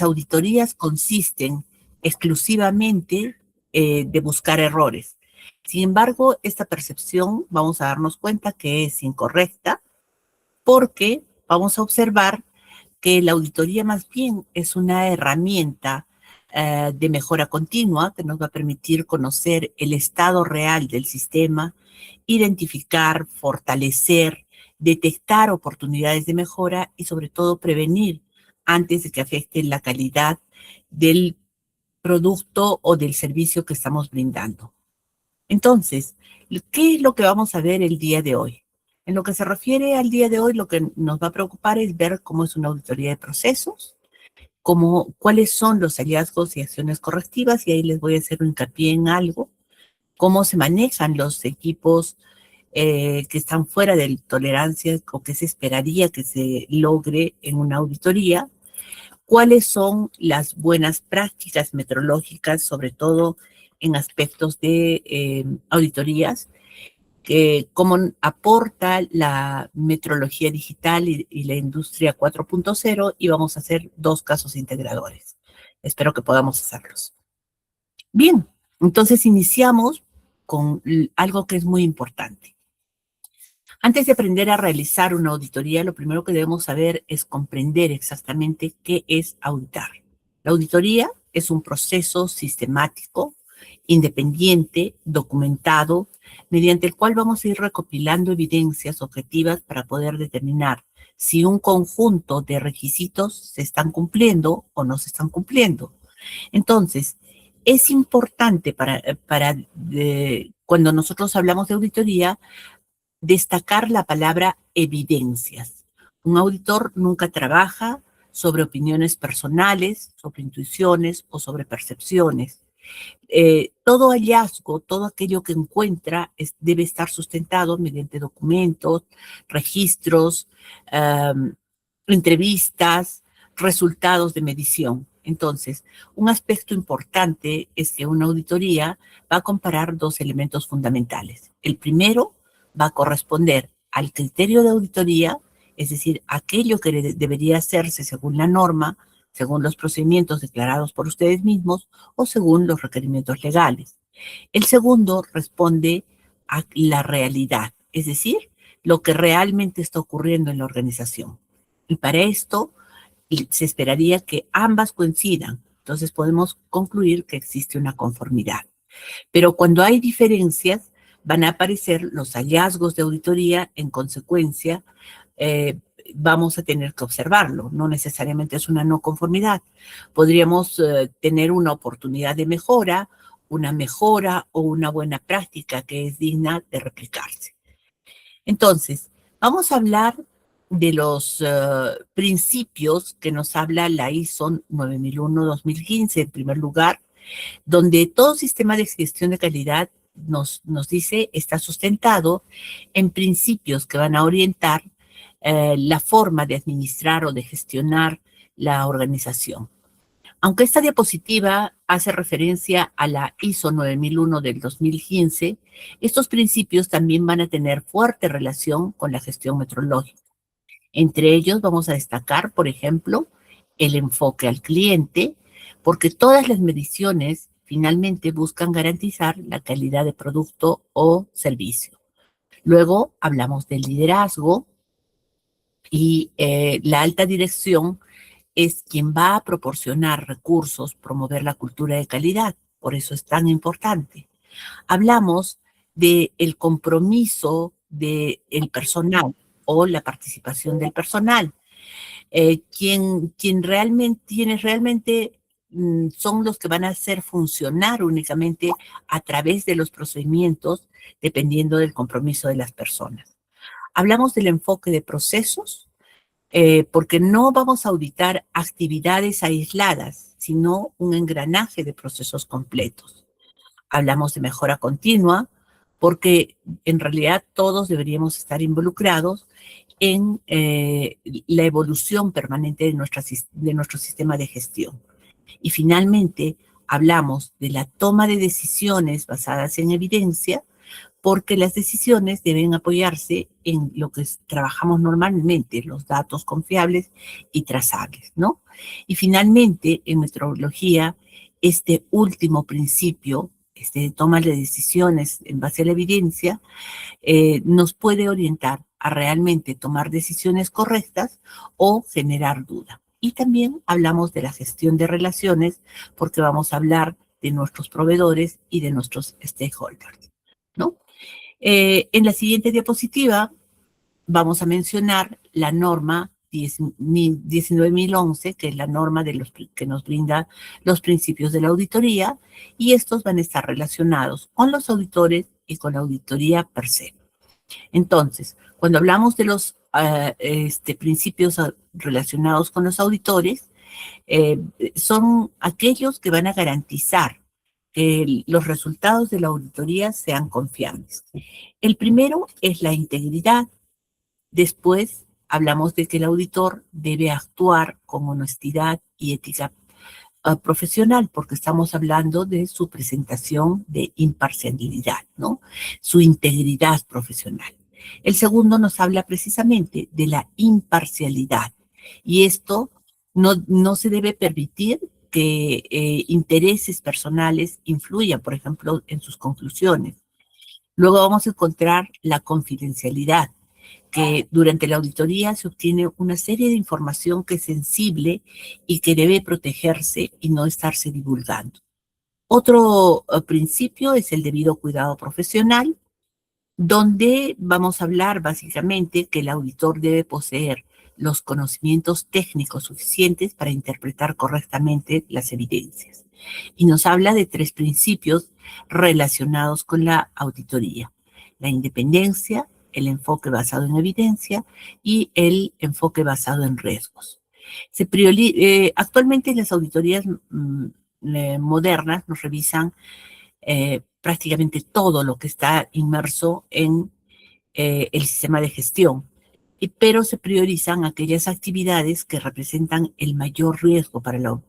auditorías consisten exclusivamente de buscar errores. Sin embargo, esta percepción vamos a darnos cuenta que es incorrecta porque vamos a observar que la auditoría más bien es una herramienta de mejora continua que nos va a permitir conocer el estado real del sistema, identificar, fortalecer, detectar oportunidades de mejora y sobre todo prevenir antes de que afecten la calidad del producto o del servicio que estamos brindando. Entonces, ¿qué es lo que vamos a ver el día de hoy? En lo que se refiere al día de hoy, lo que nos va a preocupar es ver cómo es una auditoría de procesos, cuáles son los hallazgos y acciones correctivas, y ahí les voy a hacer un hincapié en algo, cómo se manejan los equipos que están fuera de tolerancia o que se esperaría que se logre en una auditoría, cuáles son las buenas prácticas metrológicas, sobre todo en aspectos de auditorías, cómo aporta la metrología digital y la industria 4.0, y vamos a hacer 2 casos integradores. Espero que podamos hacerlos. Bien, entonces iniciamos con algo que es muy importante. Antes de aprender a realizar una auditoría, lo primero que debemos saber es comprender exactamente qué es auditar. La auditoría es un proceso sistemático, independiente, documentado, mediante el cual vamos a ir recopilando evidencias objetivas para poder determinar si un conjunto de requisitos se están cumpliendo o no se están cumpliendo. Entonces, es importante cuando nosotros hablamos de auditoría, destacar la palabra evidencias. Un auditor nunca trabaja sobre opiniones personales, sobre intuiciones o sobre percepciones. Todo hallazgo, todo aquello que encuentra debe estar sustentado mediante documentos, registros, entrevistas, resultados de medición. Entonces, un aspecto importante es que una auditoría va a comparar 2 elementos fundamentales. El primero va a corresponder al criterio de auditoría, es decir, aquello que debería hacerse según la norma, según los procedimientos declarados por ustedes mismos o según los requerimientos legales. El segundo responde a la realidad, es decir, lo que realmente está ocurriendo en la organización. Y para esto se esperaría que ambas coincidan. Entonces podemos concluir que existe una conformidad. Pero cuando hay diferencias, van a aparecer los hallazgos de auditoría. En consecuencia, vamos a tener que observarlo. No necesariamente es una no conformidad. Podríamos tener una oportunidad de mejora, una mejora o una buena práctica que es digna de replicarse. Entonces, vamos a hablar de los principios que nos habla la ISO 9001-2015, en primer lugar, donde todo sistema de gestión de calidad nos dice está sustentado en principios que van a orientar la forma de administrar o de gestionar la organización. Aunque esta diapositiva hace referencia a la ISO 9001 del 2015, estos principios también van a tener fuerte relación con la gestión metrológica. Entre ellos vamos a destacar, por ejemplo, el enfoque al cliente, porque todas las mediciones finalmente buscan garantizar la calidad de producto o servicio. Luego hablamos del liderazgo y la alta dirección es quien va a proporcionar recursos, promover la cultura de calidad. Por eso es tan importante. Hablamos del compromiso del personal o la participación del personal. Quienes realmente son los que van a hacer funcionar únicamente a través de los procedimientos, dependiendo del compromiso de las personas. Hablamos del enfoque de procesos, porque no vamos a auditar actividades aisladas, sino un engranaje de procesos completos. Hablamos de mejora continua, porque en realidad todos deberíamos estar involucrados en la evolución permanente de nuestro sistema de gestión. Y finalmente, hablamos de la toma de decisiones basadas en evidencia, porque las decisiones deben apoyarse en lo que trabajamos normalmente, los datos confiables y trazables, ¿no? Y finalmente, en metodología, este último principio, este toma de decisiones en base a la evidencia, nos puede orientar a realmente tomar decisiones correctas o generar duda. Y también hablamos de la gestión de relaciones, porque vamos a hablar de nuestros proveedores y de nuestros stakeholders, ¿no? En la siguiente diapositiva vamos a mencionar la norma 19.011, que es la norma que nos brinda los principios de la auditoría, y estos van a estar relacionados con los auditores y con la auditoría per se. Entonces, cuando hablamos de los principios relacionados con los auditores, son aquellos que van a garantizar que los resultados de la auditoría sean confiables. El primero es la integridad. Después hablamos de que el auditor debe actuar con honestidad y ética profesional, porque estamos hablando de su presentación de imparcialidad, ¿no? Su integridad profesional. El segundo nos habla precisamente de la imparcialidad, y esto no se debe permitir que intereses personales influyan, por ejemplo, en sus conclusiones. Luego vamos a encontrar la confidencialidad, que durante la auditoría se obtiene una serie de información que es sensible y que debe protegerse y no estarse divulgando. Otro principio es el debido cuidado profesional, donde vamos a hablar básicamente que el auditor debe poseer los conocimientos técnicos suficientes para interpretar correctamente las evidencias. Y nos habla de 3 principios relacionados con la auditoría: la independencia, el enfoque basado en evidencia y el enfoque basado en riesgos. Actualmente las auditorías modernas nos revisan prácticamente todo lo que está inmerso en el sistema de gestión, pero se priorizan aquellas actividades que representan el mayor riesgo para la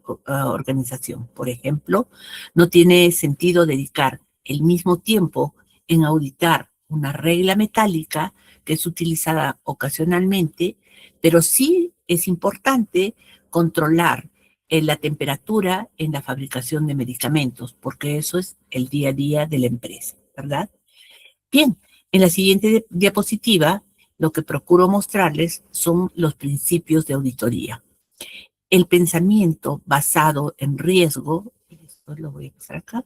organización. Por ejemplo, no tiene sentido dedicar el mismo tiempo en auditar una regla metálica que es utilizada ocasionalmente, pero sí es importante controlar la temperatura en la fabricación de medicamentos, porque eso es el día a día de la empresa, ¿verdad? Bien, en la siguiente diapositiva, lo que procuro mostrarles son los principios de auditoría. El pensamiento basado en riesgo, esto lo voy a pasar acá,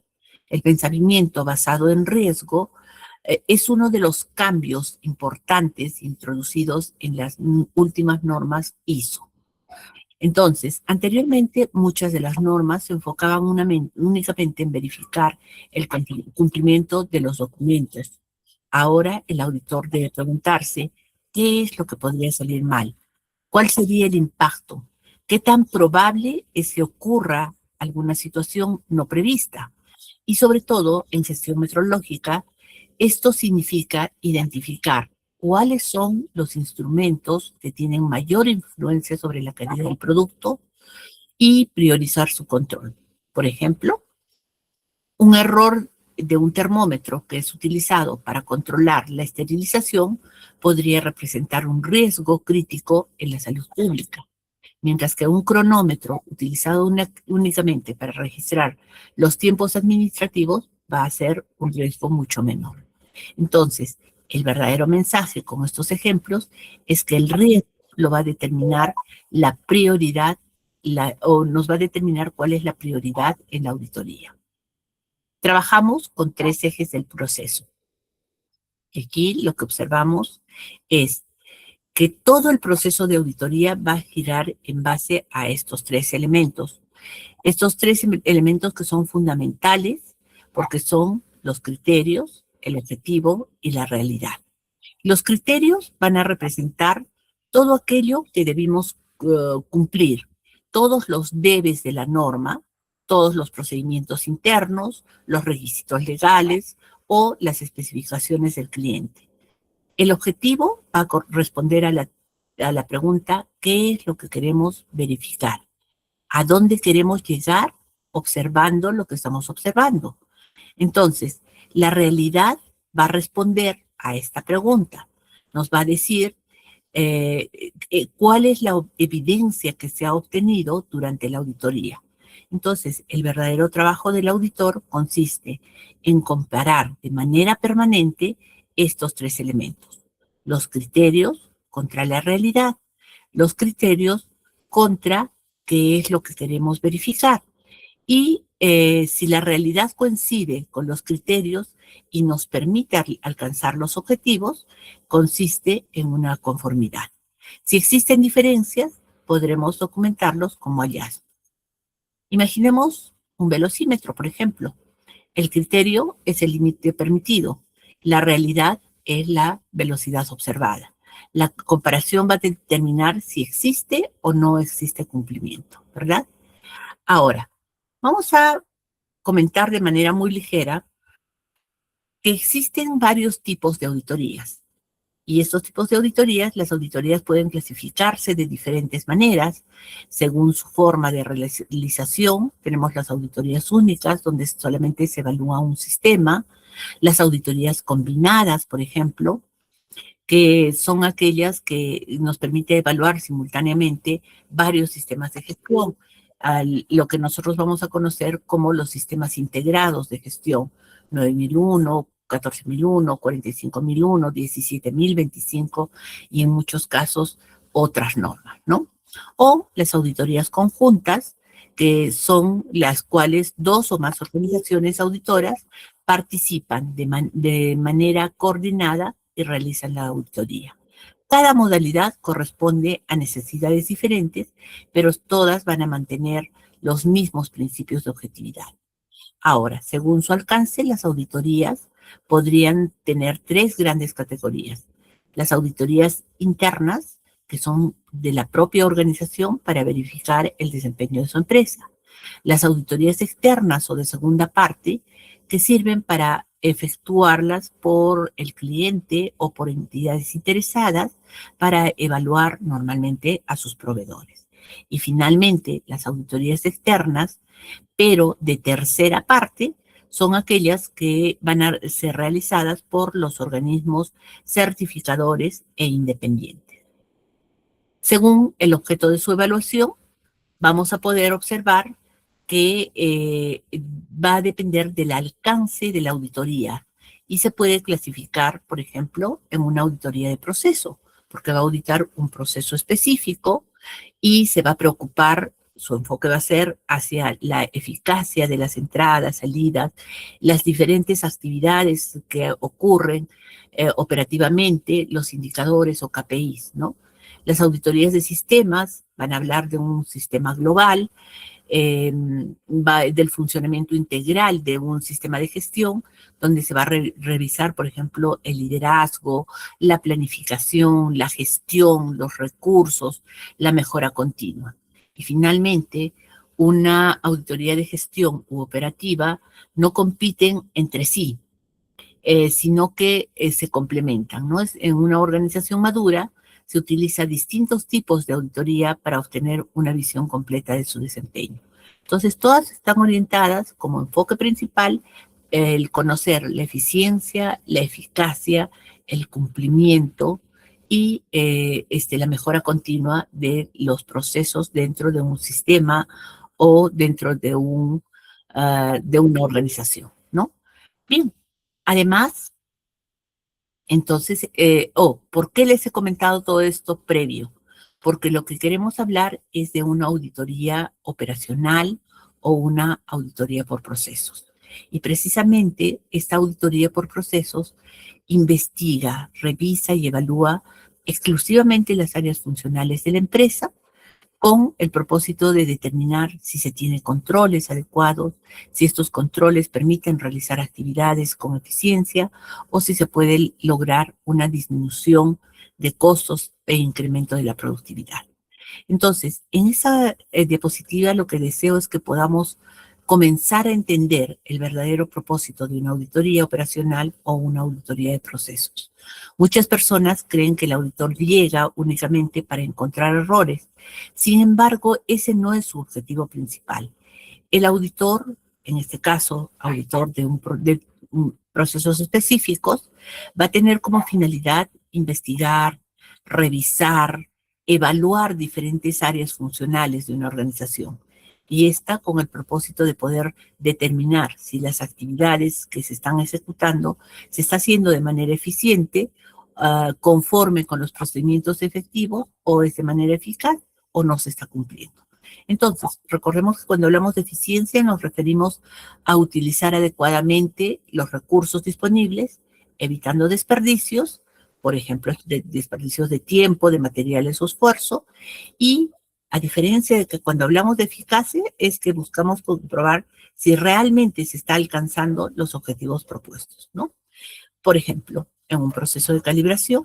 el pensamiento basado en riesgo es uno de los cambios importantes introducidos en las últimas normas ISO. Entonces, anteriormente muchas de las normas se enfocaban únicamente en verificar el cumplimiento de los documentos. Ahora el auditor debe preguntarse qué es lo que podría salir mal, cuál sería el impacto, qué tan probable es que ocurra alguna situación no prevista. Y sobre todo, en gestión metrológica, esto significa identificar cuáles son los instrumentos que tienen mayor influencia sobre la calidad del producto y priorizar su control. Por ejemplo, un error de un termómetro que es utilizado para controlar la esterilización podría representar un riesgo crítico en la salud pública, mientras que un cronómetro utilizado únicamente para registrar los tiempos administrativos va a ser un riesgo mucho menor. Entonces, el verdadero mensaje con estos ejemplos es que el riesgo lo va a determinar la prioridad, o nos va a determinar cuál es la prioridad en la auditoría. Trabajamos con 3 ejes del proceso. Aquí lo que observamos es que todo el proceso de auditoría va a girar en base a estos 3 elementos. Estos 3 elementos que son fundamentales porque son los criterios, el objetivo y la realidad. Los criterios van a representar todo aquello que debimos cumplir, todos los debes de la norma, todos los procedimientos internos, los requisitos legales o las especificaciones del cliente. El objetivo va a corresponder a la pregunta: ¿qué es lo que queremos verificar? ¿A dónde queremos llegar observando lo que estamos observando? Entonces, la realidad va a responder a esta pregunta. Nos va a decir cuál es la evidencia que se ha obtenido durante la auditoría. Entonces, el verdadero trabajo del auditor consiste en comparar de manera permanente estos tres elementos: los criterios contra la realidad, los criterios contra qué es lo que queremos verificar, y si la realidad coincide con los criterios y nos permite alcanzar los objetivos, consiste en una conformidad. Si existen diferencias, podremos documentarlos como hallazgos. Imaginemos un velocímetro, por ejemplo. El criterio es el límite permitido. La realidad es la velocidad observada. La comparación va a determinar si existe o no existe cumplimiento, ¿verdad? Ahora, vamos a comentar de manera muy ligera que existen varios tipos de auditorías. Y estos tipos de auditorías, las auditorías pueden clasificarse de diferentes maneras según su forma de realización. Tenemos las auditorías únicas, donde solamente se evalúa un sistema; las auditorías combinadas, por ejemplo, que son aquellas que nos permite evaluar simultáneamente varios sistemas de gestión, lo que nosotros vamos a conocer como los sistemas integrados de gestión: 9001, 14001, 45001, 17025, y en muchos casos otras normas, ¿no? O las auditorías conjuntas, que son las cuales dos o más organizaciones auditoras participan de manera coordinada y realizan la auditoría. Cada modalidad corresponde a necesidades diferentes, pero todas van a mantener los mismos principios de objetividad. Ahora, según su alcance, las auditorías podrían tener tres grandes categorías: las auditorías internas, que son de la propia organización para verificar el desempeño de su empresa; las auditorías externas o de segunda parte, que sirven para efectuarlas por el cliente o por entidades interesadas para evaluar normalmente a sus proveedores; y finalmente, las auditorías externas, pero de tercera parte, son aquellas que van a ser realizadas por los organismos certificadores e independientes. Según el objeto de su evaluación, vamos a poder observar que va a depender del alcance de la auditoría, y se puede clasificar, por ejemplo, en una auditoría de proceso, porque va a auditar un proceso específico y se va a preocupar, su enfoque va a ser hacia la eficacia de las entradas, salidas, las diferentes actividades que ocurren operativamente, los indicadores o KPIs, ¿no? Las auditorías de sistemas van a hablar de un sistema global, del funcionamiento integral de un sistema de gestión, donde se va a revisar, por ejemplo, el liderazgo, la planificación, la gestión, los recursos, la mejora continua. Y finalmente, una auditoría de gestión u operativa no compiten entre sí, sino que se complementan, ¿no? En una organización madura se utiliza distintos tipos de auditoría para obtener una visión completa de su desempeño. Entonces, todas están orientadas como enfoque principal el conocer la eficiencia, la eficacia, el cumplimiento y la mejora continua de los procesos dentro de un sistema o dentro de una organización, ¿no? Bien, además, entonces, ¿por qué les he comentado todo esto previo? Porque lo que queremos hablar es de una auditoría operacional o una auditoría por procesos. Y precisamente esta auditoría por procesos investiga, revisa y evalúa exclusivamente las áreas funcionales de la empresa, con el propósito de determinar si se tienen controles adecuados, si estos controles permiten realizar actividades con eficiencia, o si se puede lograr una disminución de costos e incremento de la productividad. Entonces, en esa diapositiva lo que deseo es que podamos comenzar a entender el verdadero propósito de una auditoría operacional o una auditoría de procesos. Muchas personas creen que el auditor llega únicamente para encontrar errores. Sin embargo, ese no es su objetivo principal. El auditor, en este caso, auditor de procesos específicos, va a tener como finalidad investigar, revisar, evaluar diferentes áreas funcionales de una organización. Y esta con el propósito de poder determinar si las actividades que se están ejecutando se está haciendo de manera eficiente, conforme con los procedimientos efectivos, o es de manera eficaz, o no se está cumpliendo. Entonces, recordemos que cuando hablamos de eficiencia nos referimos a utilizar adecuadamente los recursos disponibles, evitando desperdicios, por ejemplo, desperdicios de tiempo, de materiales o esfuerzo, y a diferencia de que cuando hablamos de eficacia es que buscamos comprobar si realmente se está alcanzando los objetivos propuestos, ¿no? Por ejemplo, en un proceso de calibración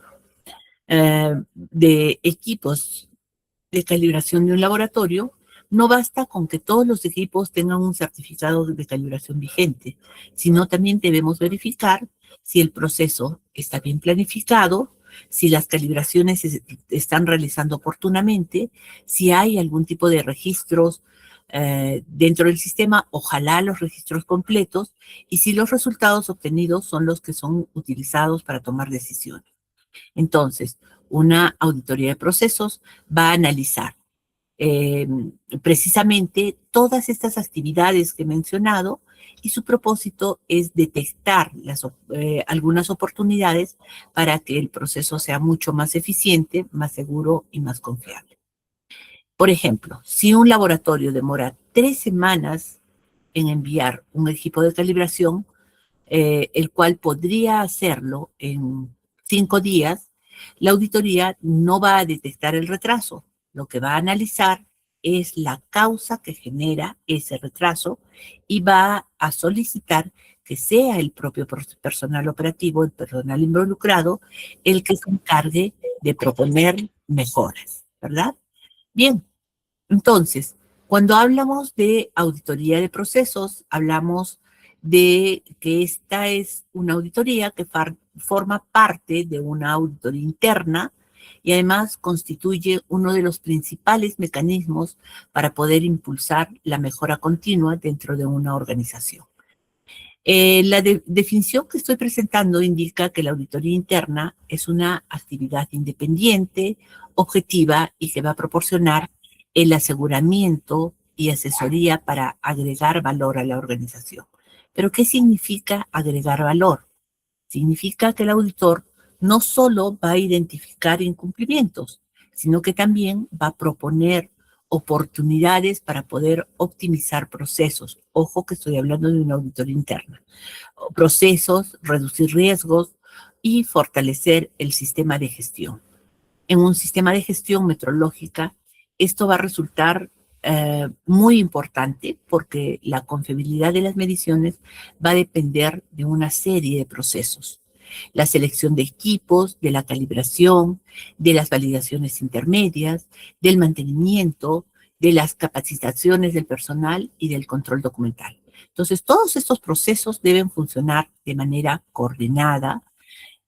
de equipos de calibración de un laboratorio, no basta con que todos los equipos tengan un certificado de calibración vigente, sino también debemos verificar si el proceso está bien planificado, si las calibraciones se están realizando oportunamente, si hay algún tipo de registros dentro del sistema, ojalá los registros completos, y si los resultados obtenidos son los que son utilizados para tomar decisiones. Entonces, una auditoría de procesos va a analizar eh, precisamente todas estas actividades que he mencionado, y su propósito es detectar algunas oportunidades para que el proceso sea mucho más eficiente, más seguro y más confiable. Por ejemplo, si un laboratorio demora 3 semanas en enviar un equipo de calibración, el cual podría hacerlo en 5 días, la auditoría no va a detectar el retraso. Lo que va a analizar es la causa que genera ese retraso, y va a solicitar que sea el propio personal operativo, el personal involucrado, el que se encargue de proponer mejoras, ¿verdad? Bien, entonces, cuando hablamos de auditoría de procesos, hablamos de que esta es una auditoría que forma parte de una auditoría interna, y además constituye uno de los principales mecanismos para poder impulsar la mejora continua dentro de una organización. La definición que estoy presentando indica que la auditoría interna es una actividad independiente, objetiva, y que va a proporcionar el aseguramiento y asesoría para agregar valor a la organización. Pero, ¿qué significa agregar valor? Significa que el auditor no solo va a identificar incumplimientos, sino que también va a proponer oportunidades para poder optimizar procesos. Ojo que estoy hablando de una auditoría interna. Procesos, reducir riesgos y fortalecer el sistema de gestión. En un sistema de gestión metrológica, esto va a resultar muy importante, porque la confiabilidad de las mediciones va a depender de una serie de procesos. La selección de equipos, de la calibración, de las validaciones intermedias, del mantenimiento, de las capacitaciones del personal y del control documental. Entonces, todos estos procesos deben funcionar de manera coordinada.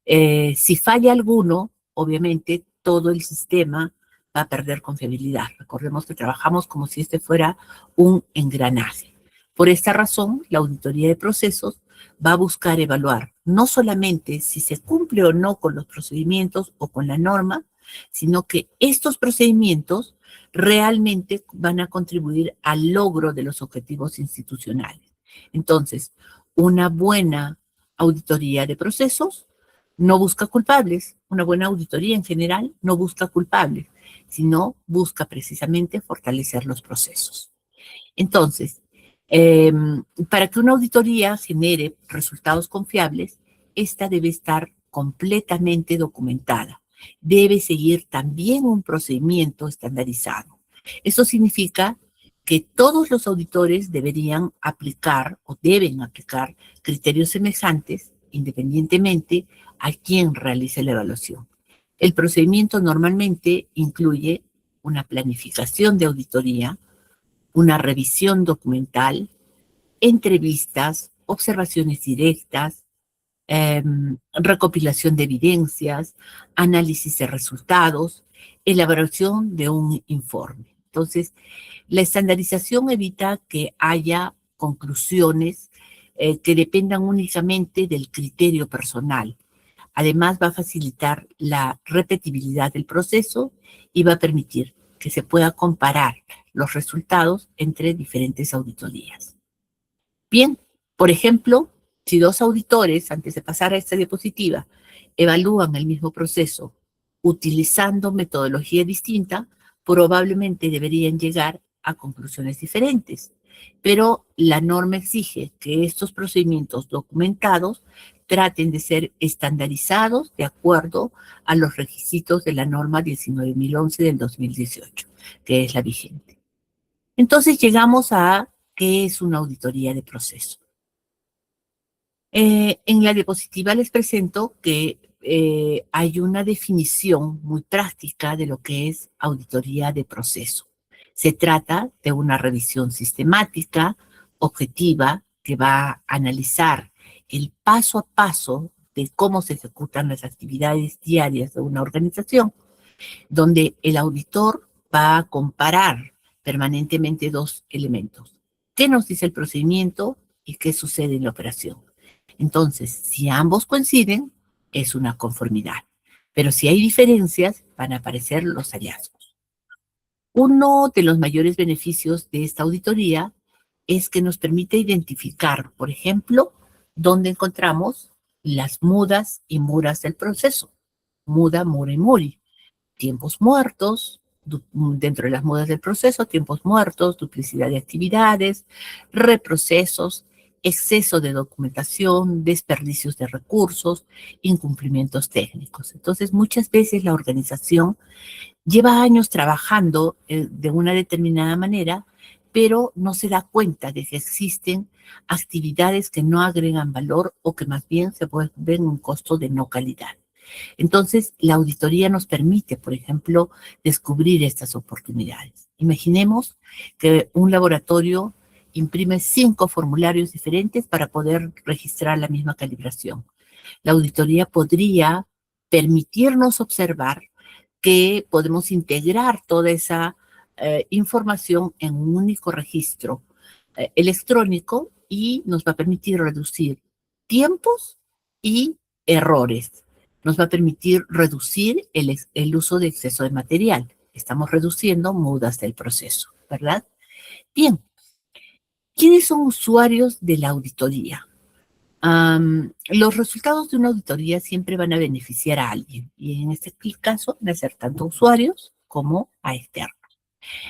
Si falla alguno, obviamente todo el sistema va a perder confiabilidad. Recordemos que trabajamos como si este fuera un engranaje. Por esta razón, la auditoría de procesos va a buscar evaluar no solamente si se cumple o no con los procedimientos o con la norma, sino que estos procedimientos realmente van a contribuir al logro de los objetivos institucionales. Entonces, una buena auditoría de procesos no busca culpables. Una buena auditoría en general no busca culpables, sino busca precisamente fortalecer los procesos. Entonces, para que una auditoría genere resultados confiables, esta debe estar completamente documentada. Debe seguir también un procedimiento estandarizado. Eso significa que todos los auditores deberían aplicar o deben aplicar criterios semejantes, independientemente a quién realice la evaluación. El procedimiento normalmente incluye una planificación de auditoría, una revisión documental, entrevistas, observaciones directas, recopilación de evidencias, análisis de resultados, elaboración de un informe. Entonces, la estandarización evita que haya conclusiones que dependan únicamente del criterio personal. Además, va a facilitar la repetibilidad del proceso y va a permitir que se pueda comparar los resultados entre diferentes auditorías. Bien, por ejemplo, si dos auditores, antes de pasar a esta diapositiva, evalúan el mismo proceso utilizando metodología distinta, probablemente deberían llegar a conclusiones diferentes. Pero la norma exige que estos procedimientos documentados traten de ser estandarizados de acuerdo a los requisitos de la norma 19.011 del 2018, que es la vigente. Entonces llegamos a qué es una auditoría de proceso. En la diapositiva les presento que hay una definición muy práctica de lo que es auditoría de proceso. Se trata de una revisión sistemática, objetiva, que va a analizar el paso a paso de cómo se ejecutan las actividades diarias de una organización, donde el auditor va a comparar permanentemente dos elementos. ¿Qué nos dice el procedimiento y qué sucede en la operación? Entonces, si ambos coinciden, es una conformidad. Pero si hay diferencias, van a aparecer los hallazgos. Uno de los mayores beneficios de esta auditoría es que nos permite identificar, por ejemplo, dónde encontramos las mudas y muras del proceso. Muda, mura y muri. Tiempos muertos, dentro de las mudas del proceso, tiempos muertos, duplicidad de actividades, reprocesos, exceso de documentación, desperdicios de recursos, incumplimientos técnicos. Entonces, muchas veces la organización lleva años trabajando de una determinada manera, pero no se da cuenta de que existen actividades que no agregan valor o que más bien se vuelven un costo de no calidad. Entonces, la auditoría nos permite, por ejemplo, descubrir estas oportunidades. Imaginemos que un laboratorio imprime 5 formularios diferentes para poder registrar la misma calibración. La auditoría podría permitirnos observar que podemos integrar toda esa información en un único registro electrónico y nos va a permitir reducir tiempos y errores. Nos va a permitir reducir el uso de exceso de material. Estamos reduciendo mudas del proceso, ¿verdad? Bien, ¿quiénes son usuarios de la auditoría? Los resultados de una auditoría siempre van a beneficiar a alguien y en este caso van a ser tanto usuarios como a externos.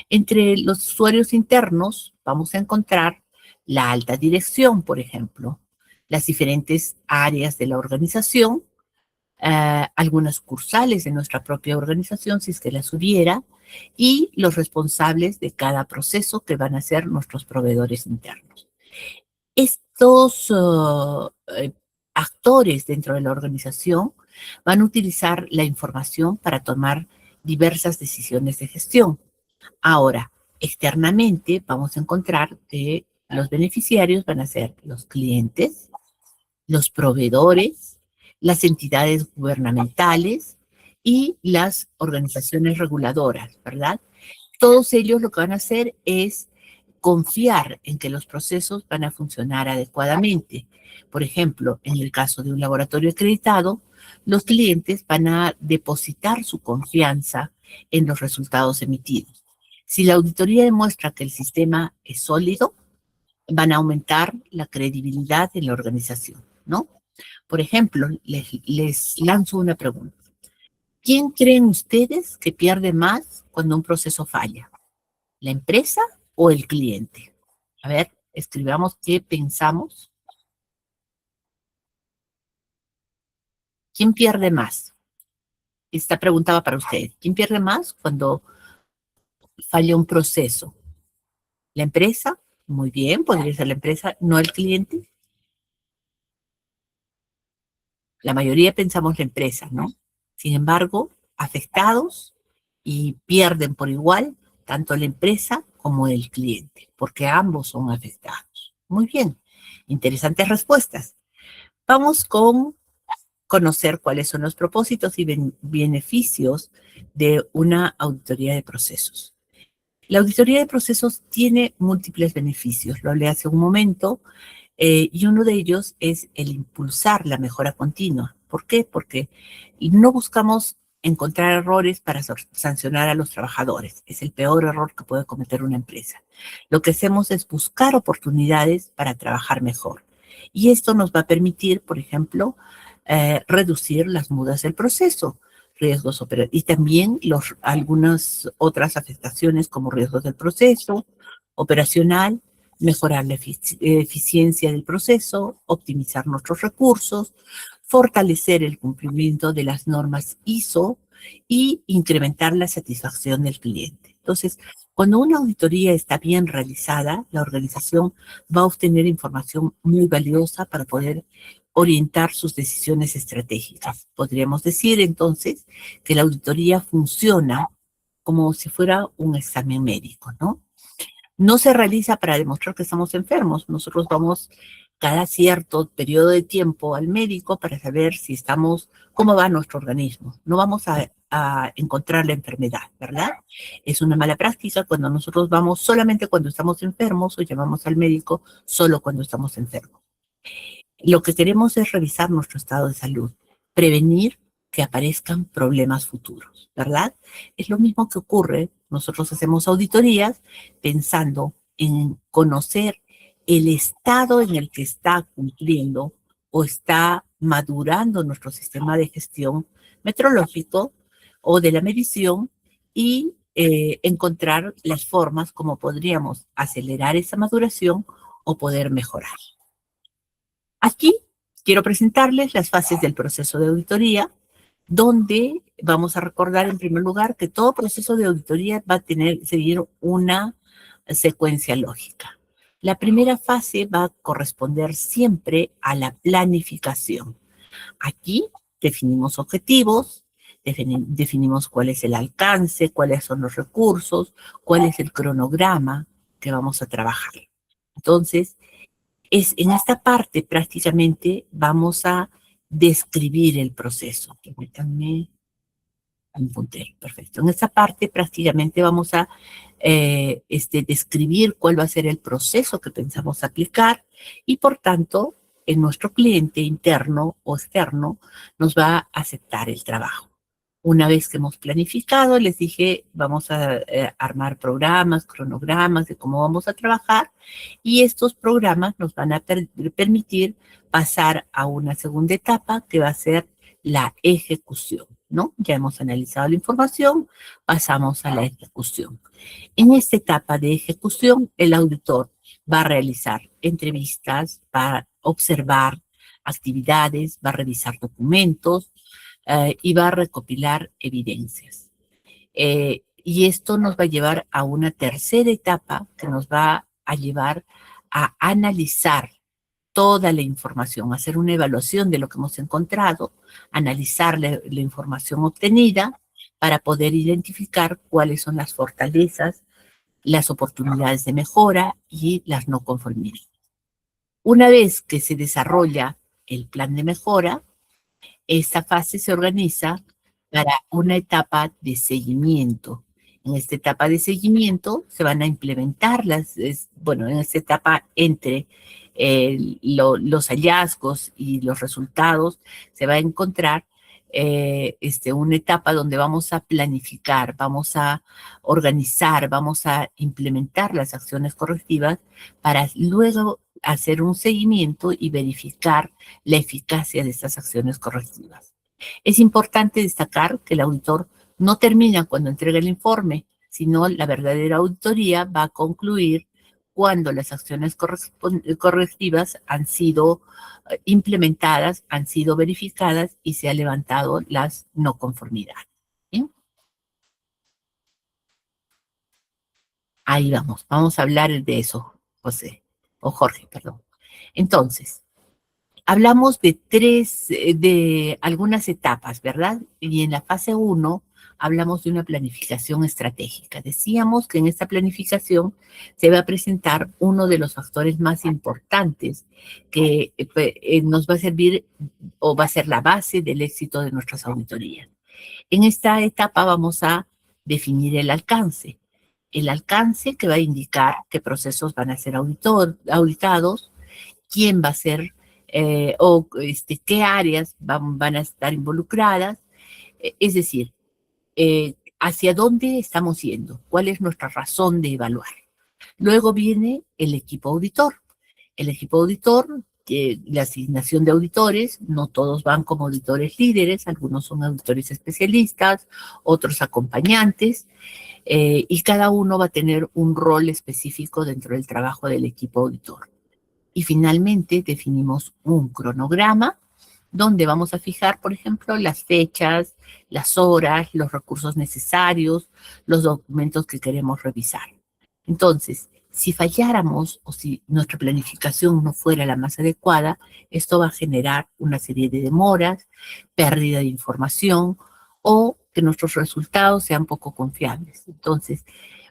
Entre los usuarios internos vamos a encontrar la alta dirección, por ejemplo, las diferentes áreas de la organización, algunas sucursales de nuestra propia organización, si es que las hubiera, y los responsables de cada proceso que van a ser nuestros proveedores internos. Estos actores dentro de la organización van a utilizar la información para tomar diversas decisiones de gestión. Ahora, externamente vamos a encontrar que los beneficiarios van a ser los clientes, los proveedores, las entidades gubernamentales y las organizaciones reguladoras, ¿verdad? Todos ellos lo que van a hacer es confiar en que los procesos van a funcionar adecuadamente. Por ejemplo, en el caso de un laboratorio acreditado, los clientes van a depositar su confianza en los resultados emitidos. Si la auditoría demuestra que el sistema es sólido, van a aumentar la credibilidad de la organización, ¿no? Por ejemplo, les lanzo una pregunta. ¿Quién creen ustedes que pierde más cuando un proceso falla? ¿La empresa o el cliente? A ver, escribamos qué pensamos. ¿Quién pierde más? Esta pregunta va para ustedes. ¿Quién pierde más cuando falla un proceso? ¿La empresa? Muy bien, podría ser la empresa, no el cliente. La mayoría pensamos la empresa, ¿no? Sin embargo, afectados y pierden por igual tanto la empresa como el cliente, porque ambos son afectados. Muy bien, interesantes respuestas. Vamos con conocer cuáles son los propósitos y beneficios de una auditoría de procesos. La auditoría de procesos tiene múltiples beneficios, lo hablé hace un momento. Y uno de ellos es el impulsar la mejora continua. ¿Por qué? Porque no buscamos encontrar errores para sancionar a los trabajadores. Es el peor error que puede cometer una empresa. Lo que hacemos es buscar oportunidades para trabajar mejor. Y esto nos va a permitir, por ejemplo, reducir las mudas del proceso, riesgos operativos y también algunas otras afectaciones como riesgos del proceso operacional, mejorar la eficiencia del proceso, optimizar nuestros recursos, fortalecer el cumplimiento de las normas ISO y incrementar la satisfacción del cliente. Entonces, cuando una auditoría está bien realizada, la organización va a obtener información muy valiosa para poder orientar sus decisiones estratégicas. Podríamos decir entonces que la auditoría funciona como si fuera un examen médico, ¿no? No se realiza para demostrar que estamos enfermos. Nosotros vamos cada cierto periodo de tiempo al médico para saber si estamos, cómo va nuestro organismo. No vamos a encontrar la enfermedad, ¿verdad? Es una mala práctica cuando nosotros vamos solamente cuando estamos enfermos o llamamos al médico solo cuando estamos enfermos. Lo que queremos es revisar nuestro estado de salud, prevenir que aparezcan problemas futuros, ¿verdad? Es lo mismo que ocurre, nosotros hacemos auditorías pensando en conocer el estado en el que está cumpliendo o está madurando nuestro sistema de gestión metrológico o de la medición y encontrar las formas como podríamos acelerar esa maduración o poder mejorar. Aquí quiero presentarles las fases del proceso de auditoría, donde vamos a recordar en primer lugar que todo proceso de auditoría va a seguir una secuencia lógica. La primera fase va a corresponder siempre a la planificación. Aquí definimos objetivos, definimos cuál es el alcance, cuáles son los recursos, cuál es el cronograma que vamos a trabajar. Entonces, en esta parte prácticamente vamos a describir el proceso. Permítanme un puntero, perfecto. En esta parte prácticamente vamos a describir cuál va a ser el proceso que pensamos aplicar y por tanto nuestro cliente interno o externo nos va a aceptar el trabajo. Una vez que hemos planificado, les dije, vamos a armar programas, cronogramas de cómo vamos a trabajar y estos programas nos van a permitir pasar a una segunda etapa que va a ser la ejecución, ¿no? Ya hemos analizado la información, pasamos a la ejecución. En esta etapa de ejecución, el auditor va a realizar entrevistas, va a observar actividades, va a revisar documentos, y va a recopilar evidencias. Y esto nos va a llevar a una tercera etapa que nos va a llevar a analizar toda la información, hacer una evaluación de lo que hemos encontrado, analizar la información obtenida para poder identificar cuáles son las fortalezas, las oportunidades de mejora y las no conformidades. Una vez que se desarrolla el plan de mejora, esta fase se organiza para una etapa de seguimiento. En esta etapa de seguimiento se van a implementar en esta etapa entre los hallazgos y los resultados, se va a encontrar una etapa donde vamos a planificar, vamos a organizar, vamos a implementar las acciones correctivas para luego hacer un seguimiento y verificar la eficacia de estas acciones correctivas. Es importante destacar que el auditor no termina cuando entrega el informe, sino la verdadera auditoría va a concluir cuando las acciones correctivas han sido implementadas, han sido verificadas y se han levantado las no conformidades. ¿Bien? Ahí vamos a hablar de eso, José, o Jorge, perdón. Entonces, hablamos de algunas etapas, ¿verdad? Y en la fase 1 hablamos de una planificación estratégica. Decíamos que en esta planificación se va a presentar uno de los factores más importantes que nos va a servir o va a ser la base del éxito de nuestras auditorías. En esta etapa vamos a definir el alcance. El alcance que va a indicar qué procesos van a ser auditados, quién va a ser o qué áreas van a estar involucradas. Es decir, hacia dónde estamos yendo, cuál es nuestra razón de evaluar. Luego viene el equipo auditor. El equipo auditor, la asignación de auditores, no todos van como auditores líderes, algunos son auditores especialistas, otros acompañantes, y cada uno va a tener un rol específico dentro del trabajo del equipo auditor. Y finalmente definimos un cronograma donde vamos a fijar, por ejemplo, las fechas, las horas, los recursos necesarios, los documentos que queremos revisar. Entonces, si falláramos o si nuestra planificación no fuera la más adecuada, esto va a generar una serie de demoras, pérdida de información o que nuestros resultados sean poco confiables. Entonces,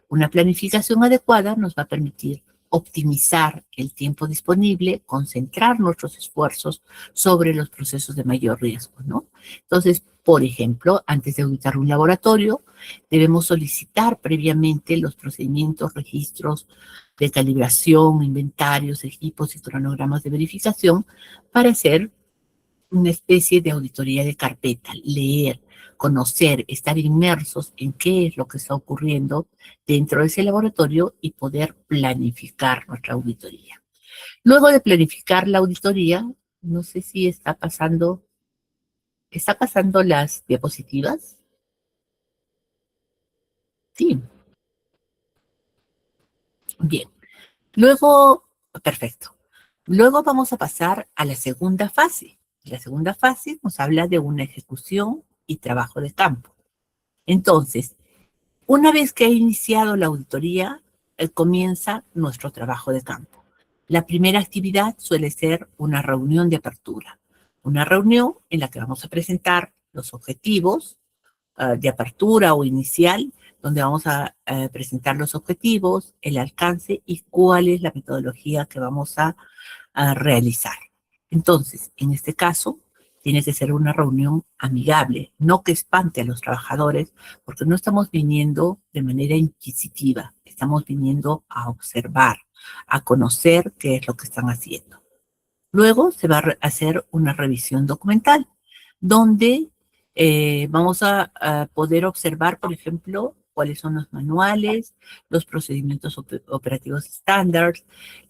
una planificación adecuada nos va a permitir optimizar el tiempo disponible, concentrar nuestros esfuerzos sobre los procesos de mayor riesgo, ¿no? Entonces, por ejemplo, antes de auditar un laboratorio, debemos solicitar previamente los procedimientos, registros de calibración, inventarios, equipos y cronogramas de verificación para hacer una especie de auditoría de carpeta, leer, conocer, estar inmersos en qué es lo que está ocurriendo dentro de ese laboratorio y poder planificar nuestra auditoría. Luego de planificar la auditoría, no sé si ¿está pasando las diapositivas? Sí, bien. Luego, perfecto. Luego vamos a pasar a la segunda fase. La segunda fase nos habla de una ejecución y trabajo de campo. Entonces, una vez que ha iniciado la auditoría, comienza nuestro trabajo de campo. La primera actividad suele ser una reunión de apertura, una reunión en la que vamos a presentar los objetivos de apertura o inicial, donde vamos a presentar los objetivos, el alcance y cuál es la metodología que vamos a realizar. Entonces, en este caso, tiene que ser una reunión amigable, no que espante a los trabajadores, porque no estamos viniendo de manera inquisitiva, estamos viniendo a observar, a conocer qué es lo que están haciendo. Luego se va a hacer una revisión documental, donde vamos a poder observar, por ejemplo, cuáles son los manuales, los procedimientos operativos estándar,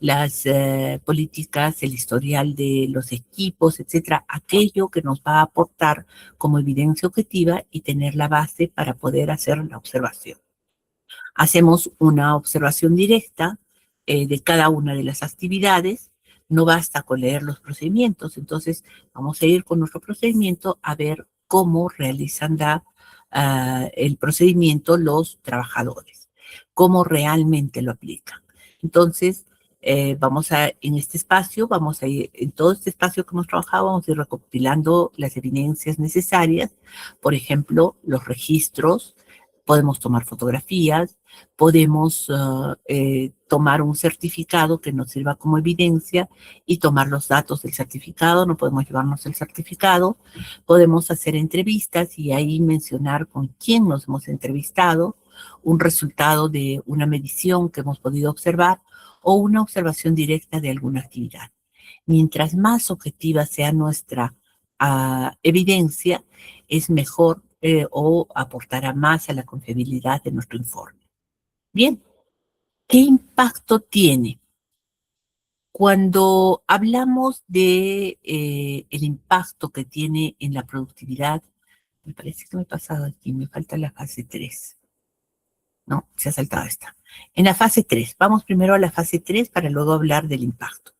las políticas, el historial de los equipos, etcétera, aquello que nos va a aportar como evidencia objetiva y tener la base para poder hacer la observación. Hacemos una observación directa de cada una de las actividades. No basta con leer los procedimientos, entonces vamos a ir con nuestro procedimiento a ver cómo realizan el procedimiento los trabajadores, cómo realmente lo aplican. Entonces, en este espacio, vamos a ir, en todo este espacio que hemos trabajado, vamos a ir recopilando las evidencias necesarias, por ejemplo, los registros, podemos tomar fotografías, podemos tomar un certificado que nos sirva como evidencia y tomar los datos del certificado, no podemos llevarnos el certificado, podemos hacer entrevistas y ahí mencionar con quién nos hemos entrevistado, un resultado de una medición que hemos podido observar o una observación directa de alguna actividad. Mientras más objetiva sea nuestra evidencia, es mejor o aportará más a la confiabilidad de nuestro informe. Bien, ¿qué impacto tiene? Cuando hablamos de el impacto que tiene en la productividad, me parece que me he pasado aquí, me falta la fase 3. No, se ha saltado esta. En la fase 3, vamos primero a la fase 3 para luego hablar del impacto.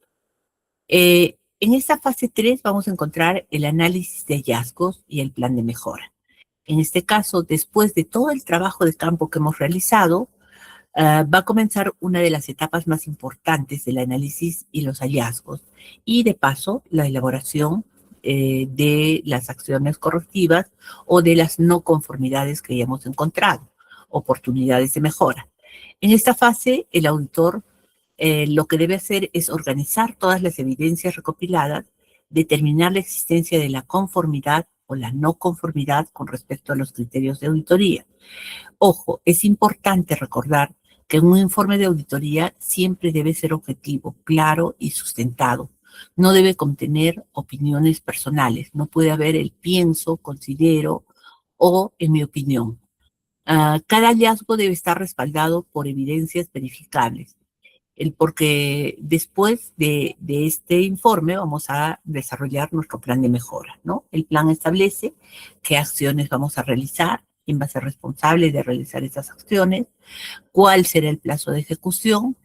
En esta fase 3 vamos a encontrar el análisis de hallazgos y el plan de mejora. En este caso, después de todo el trabajo de campo que hemos realizado, va a comenzar una de las etapas más importantes del análisis y los hallazgos, y de paso la elaboración de las acciones correctivas o de las no conformidades que hayamos encontrado, oportunidades de mejora. En esta fase, el auditor lo que debe hacer es organizar todas las evidencias recopiladas, determinar la existencia de la conformidad o la no conformidad con respecto a los criterios de auditoría. Ojo, es importante recordar que un informe de auditoría siempre debe ser objetivo, claro y sustentado, no debe contener opiniones personales. No puede haber el pienso, considero o en mi opinión. Cada hallazgo debe estar respaldado por evidencias verificables. Porque después de este informe vamos a desarrollar nuestro plan de mejora, ¿no? El plan establece qué acciones vamos a realizar, quién va a ser responsable de realizar esas acciones, cuál será el plazo de ejecución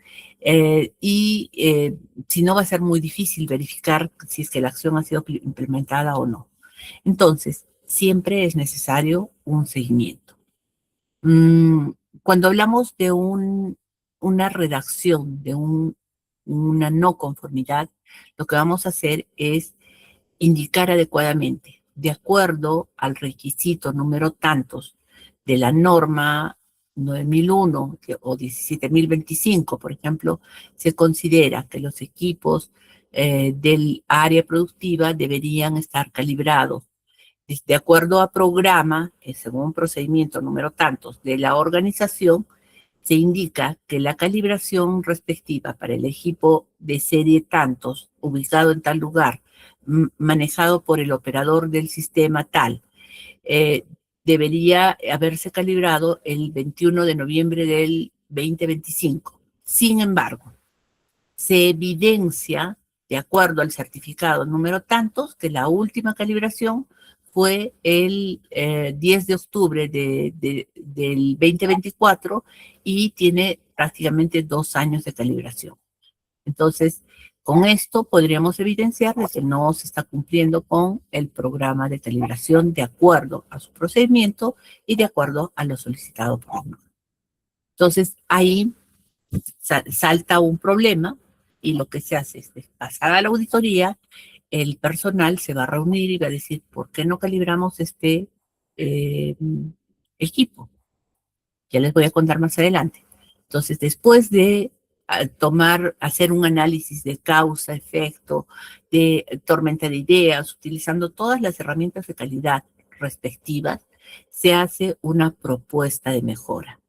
y si no va a ser muy difícil verificar si es que la acción ha sido implementada o no. Entonces, siempre es necesario un seguimiento. Mm, Cuando hablamos de una redacción, de una no conformidad, lo que vamos a hacer es indicar adecuadamente, de acuerdo al requisito número tantos de la norma 9001 o 17025, por ejemplo, se considera que los equipos del área productiva deberían estar calibrados de acuerdo a programa, según procedimiento número tantos de la organización, se indica que la calibración respectiva para el equipo de serie tantos, ubicado en tal lugar, manejado por el operador del sistema tal, eh, debería haberse calibrado el 21 de noviembre del 2025. Sin embargo, se evidencia, de acuerdo al certificado número tantos, que la última calibración fue el 10 de octubre del 2024 y tiene prácticamente 2 años de calibración. Entonces, con esto podríamos evidenciar de que no se está cumpliendo con el programa de calibración de acuerdo a su procedimiento y de acuerdo a lo solicitado por la norma. Entonces, ahí salta un problema y lo que se hace es, pasada la auditoría, el personal se va a reunir y va a decir, ¿por qué no calibramos este eh, equipo? Ya les voy a contar más adelante. Entonces, después de hacer un análisis de causa, efecto, de tormenta de ideas, utilizando todas las herramientas de calidad respectivas, se hace una propuesta de mejora.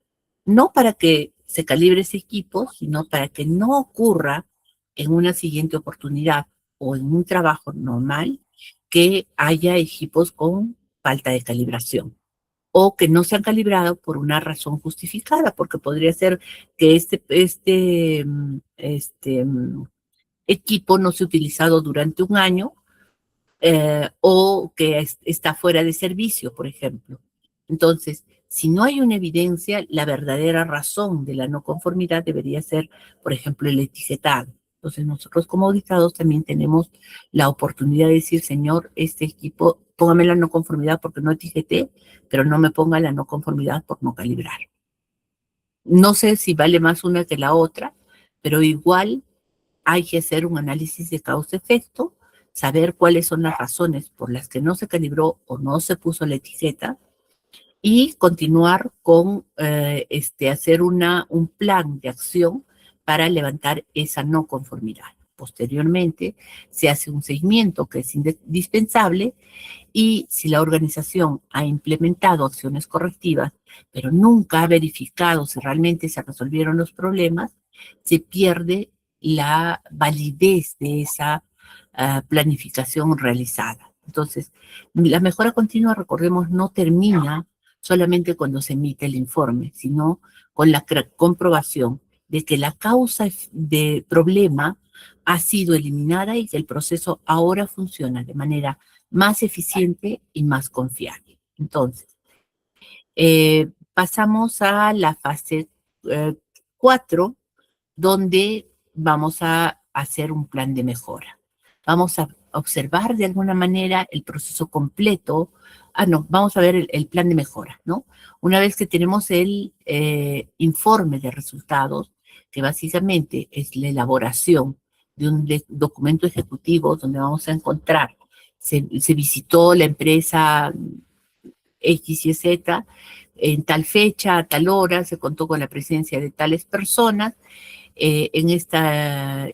No para que se calibre ese equipo, sino para que no ocurra en una siguiente oportunidad o en un trabajo normal que haya equipos con falta de calibración o que no se han calibrado por una razón justificada, porque podría ser que este equipo no se ha utilizado durante un año o que está fuera de servicio, por ejemplo. Entonces, si no hay una evidencia, la verdadera razón de la no conformidad debería ser, por ejemplo, el etiquetado. Entonces, nosotros como auditados también tenemos la oportunidad de decir, señor, este equipo, póngame la no conformidad porque no etiqueté, pero no me ponga la no conformidad por no calibrar. No sé si vale más una que la otra, pero igual hay que hacer un análisis de causa-efecto, saber cuáles son las razones por las que no se calibró o no se puso la etiqueta y continuar con hacer un plan de acción para levantar esa no conformidad. Posteriormente, se hace un seguimiento que es indispensable y si la organización ha implementado acciones correctivas, pero nunca ha verificado si realmente se resolvieron los problemas, se pierde la validez de esa planificación realizada. Entonces, la mejora continua, recordemos, no termina solamente cuando se emite el informe, sino con la comprobación de que la causa de problema ha sido eliminada y que el proceso ahora funciona de manera más eficiente y más confiable. Entonces, pasamos a la fase 4, donde vamos a hacer un plan de mejora. Vamos a observar de alguna manera el proceso completo. No, vamos a ver el plan de mejora, ¿no? Una vez que tenemos el informe de resultados, que básicamente es la elaboración de un documento ejecutivo donde vamos a encontrar, se visitó la empresa X y Z en tal fecha, a tal hora, se contó con la presencia de tales personas. En esta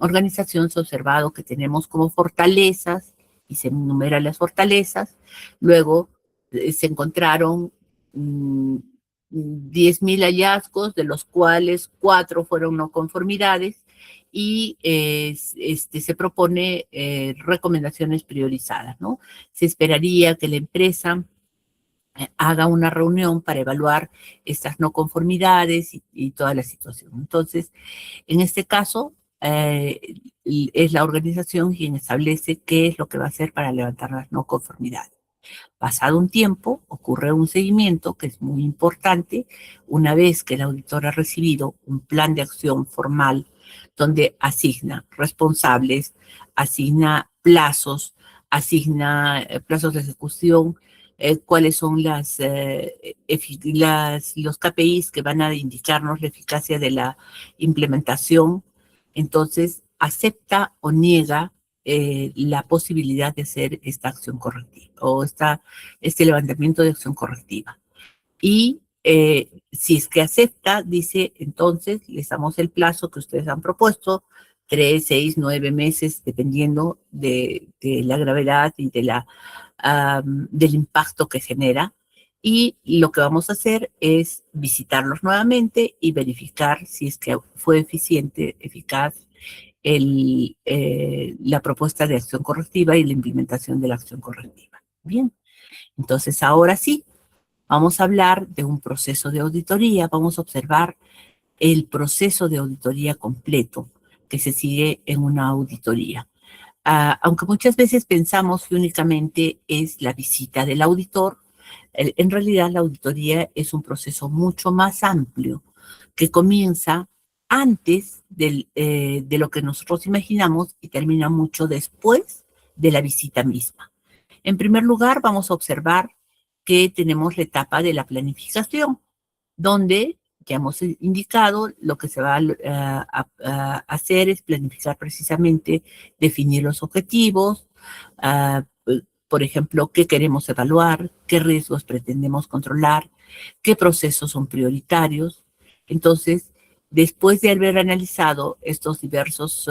organización se ha observado que tenemos como fortalezas y se enumeran las fortalezas. Luego se encontraron 10.000 hallazgos, de los cuales 4 fueron no conformidades y se propone recomendaciones priorizadas, ¿no? Se esperaría que la empresa haga una reunión para evaluar estas no conformidades y toda la situación. Entonces, en este caso, es la organización quien establece qué es lo que va a hacer para levantar las no conformidades. Pasado un tiempo, ocurre un seguimiento que es muy importante una vez que el auditor ha recibido un plan de acción formal donde asigna responsables, asigna plazos, asigna plazos de ejecución, cuáles son los KPIs que van a indicarnos la eficacia de la implementación. Entonces, acepta o niega la posibilidad de hacer esta acción correctiva o este levantamiento de acción correctiva. Y si es que acepta, dice, entonces les damos el plazo que ustedes han propuesto, 3, 6, 9 meses, dependiendo de la gravedad y del impacto que genera. Y lo que vamos a hacer es visitarlos nuevamente y verificar si es que fue eficiente, eficaz la propuesta de acción correctiva y la implementación de la acción correctiva. Bien, entonces ahora sí, vamos a hablar de un proceso de auditoría, vamos a observar el proceso de auditoría completo que se sigue en una auditoría. Aunque muchas veces pensamos que únicamente es la visita del auditor, en realidad la auditoría es un proceso mucho más amplio que comienza antes de lo que nosotros imaginamos y termina mucho después de la visita misma. En primer lugar, vamos a observar que tenemos la etapa de la planificación, donde ya hemos indicado lo que se va a hacer es planificar precisamente, definir los objetivos, por ejemplo, qué queremos evaluar, qué riesgos pretendemos controlar, qué procesos son prioritarios. Entonces, después de haber analizado estos diversos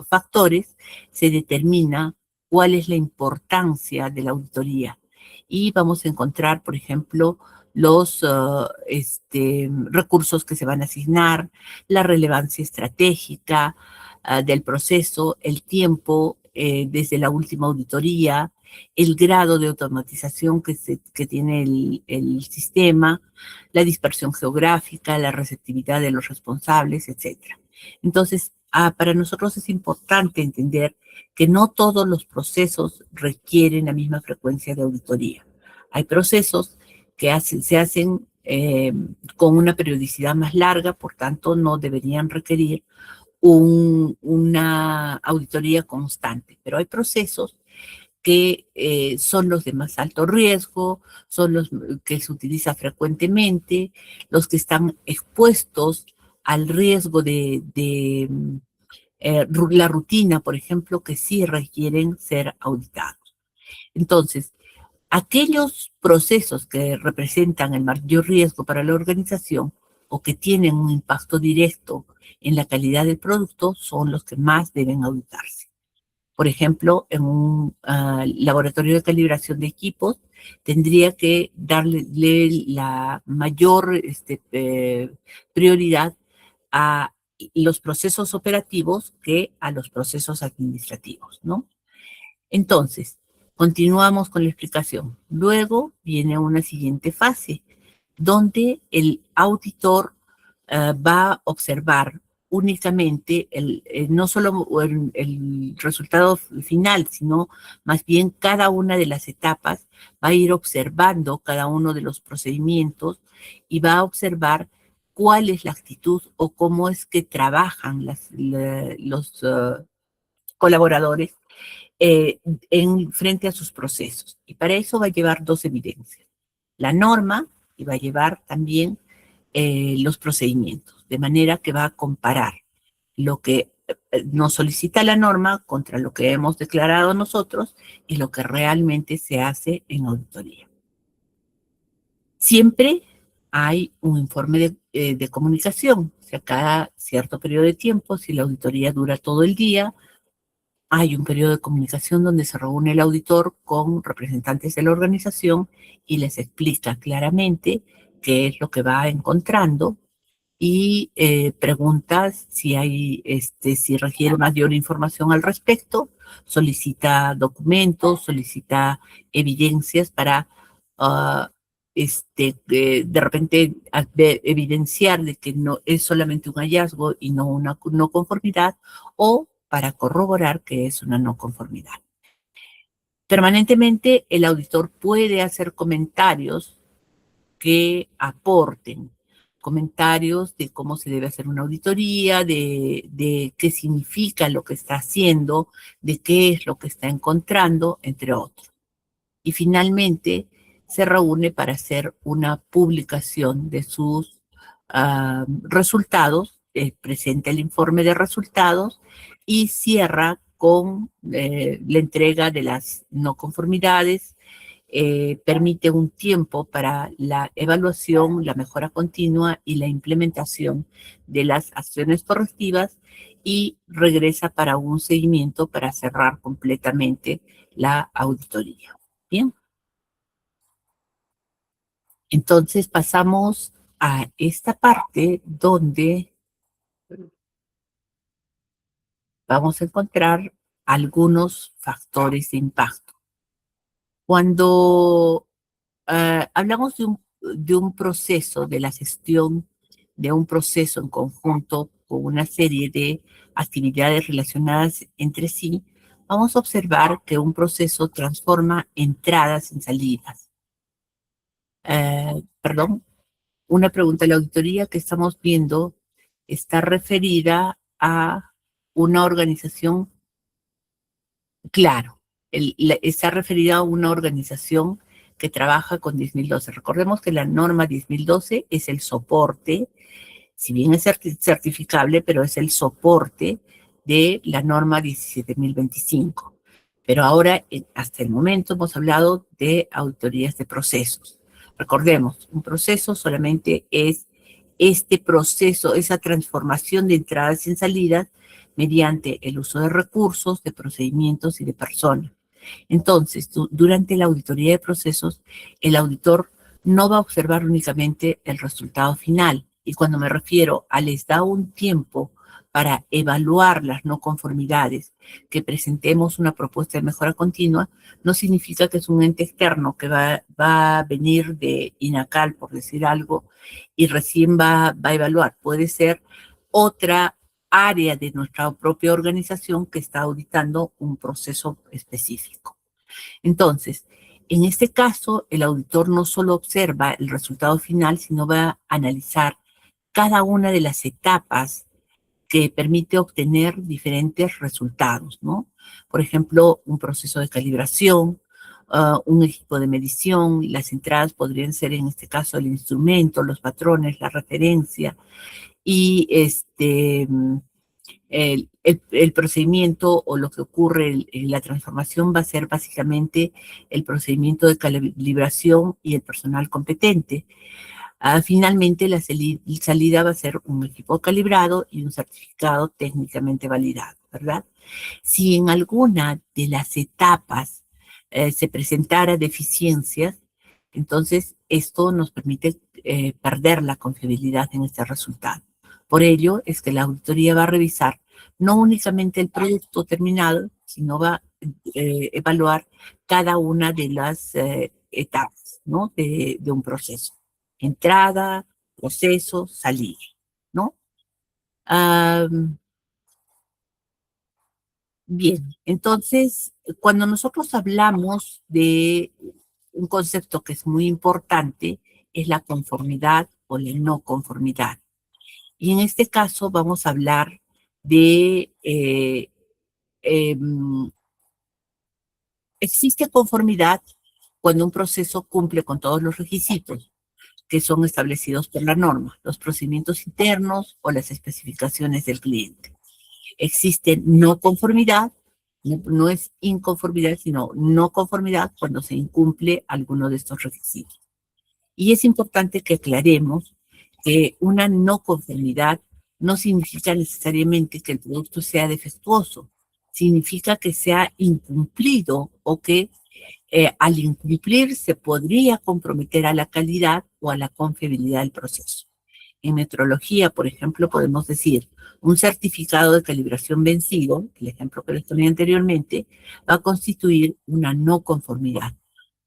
factores, se determina cuál es la importancia de la auditoría. Y vamos a encontrar, por ejemplo, los recursos que se van a asignar, la relevancia estratégica del proceso, el tiempo desde la última auditoría, el grado de automatización que tiene el sistema, la dispersión geográfica, la receptividad de los responsables, etc. Entonces, para nosotros es importante entender que no todos los procesos requieren la misma frecuencia de auditoría. Hay procesos que se hacen con una periodicidad más larga, por tanto no deberían requerir una auditoría constante, pero hay procesos que son los de más alto riesgo, son los que se utiliza frecuentemente, los que están expuestos al riesgo la rutina, por ejemplo, que sí requieren ser auditados. Entonces, aquellos procesos que representan el mayor riesgo para la organización o que tienen un impacto directo en la calidad del producto son los que más deben auditarse. Por ejemplo, en un laboratorio de calibración de equipos, tendría que darle la mayor prioridad a los procesos operativos que a los procesos administrativos, ¿no? Entonces, continuamos con la explicación. Luego viene una siguiente fase, donde el auditor va a observar únicamente no solo el resultado final, sino más bien cada una de las etapas, va a ir observando cada uno de los procedimientos y va a observar cuál es la actitud o cómo es que trabajan los colaboradores frente a sus procesos. Y para eso va a llevar dos evidencias. La norma y va a llevar también los procedimientos, de manera que va a comparar lo que nos solicita la norma contra lo que hemos declarado nosotros y lo que realmente se hace en auditoría. Siempre hay un informe de comunicación, o sea, cada cierto periodo de tiempo, si la auditoría dura todo el día, hay un periodo de comunicación donde se reúne el auditor con representantes de la organización y les explica claramente qué es lo que va encontrando y pregunta si si requiere mayor información al respecto, solicita documentos, solicita evidencias para de repente evidenciar de que no es solamente un hallazgo y no una no conformidad, o para corroborar que es una no conformidad. Permanentemente el auditor puede hacer comentarios que aporten comentarios de cómo se debe hacer una auditoría, de qué significa lo que está haciendo, de qué es lo que está encontrando, entre otros. Y finalmente se reúne para hacer una publicación de sus resultados, presenta el informe de resultados y cierra con la entrega de las no conformidades, permite un tiempo para la evaluación, la mejora continua y la implementación de las acciones correctivas y regresa para un seguimiento para cerrar completamente la auditoría. Bien, entonces pasamos a esta parte donde vamos a encontrar algunos factores de impacto. Cuando hablamos de un proceso, de la gestión de un proceso en conjunto con una serie de actividades relacionadas entre sí, vamos a observar que un proceso transforma entradas en salidas. Perdón, una pregunta. La auditoría que estamos viendo está referida a una organización. Claro, está referida a una organización que trabaja con 10.012. Recordemos que la norma 10.012 es el soporte, si bien es certificable, pero es el soporte de la norma 17.025. Pero ahora, hasta el momento, hemos hablado de auditorías de procesos. Recordemos, un proceso solamente es este proceso, esa transformación de entradas y salidas mediante el uso de recursos, de procedimientos y de personas. Entonces, durante la auditoría de procesos, el auditor no va a observar únicamente el resultado final. Y cuando me refiero a les da un tiempo para evaluar las no conformidades, que presentemos una propuesta de mejora continua, no significa que es un ente externo que va a venir de INACAL, por decir algo, y recién va a evaluar. Puede ser otra área de nuestra propia organización que está auditando un proceso específico. Entonces, en este caso, el auditor no solo observa el resultado final, sino va a analizar cada una de las etapas que permite obtener diferentes resultados, ¿no? Por ejemplo, un proceso de calibración, un equipo de medición, las entradas podrían ser en este caso el instrumento, los patrones, la referencia, y el procedimiento o lo que ocurre en la transformación va a ser básicamente el procedimiento de calibración y el personal competente. Finalmente, la salida va a ser un equipo calibrado y un certificado técnicamente validado, ¿verdad? Si en alguna de las etapas se presentara deficiencias, entonces esto nos permite perder la confiabilidad en este resultado. Por ello es que la auditoría va a revisar no únicamente el producto terminado, sino va a evaluar cada una de las etapas, ¿no? de un proceso. Entrada, proceso, salida, ¿no? Bien, entonces, cuando nosotros hablamos de un concepto que es muy importante, es la conformidad o la no conformidad. Y en este caso vamos a hablar de, existe conformidad cuando un proceso cumple con todos los requisitos que son establecidos por la norma, los procedimientos internos o las especificaciones del cliente. Existe no conformidad, no es inconformidad, sino no conformidad cuando se incumple alguno de estos requisitos. Y es importante que aclaremos que una no conformidad no significa necesariamente que el producto sea defectuoso, significa que se ha incumplido o que al incumplir se podría comprometer a la calidad o a la confiabilidad del proceso. En metrología, por ejemplo, podemos decir un certificado de calibración vencido, el ejemplo que les ponía anteriormente, va a constituir una no conformidad.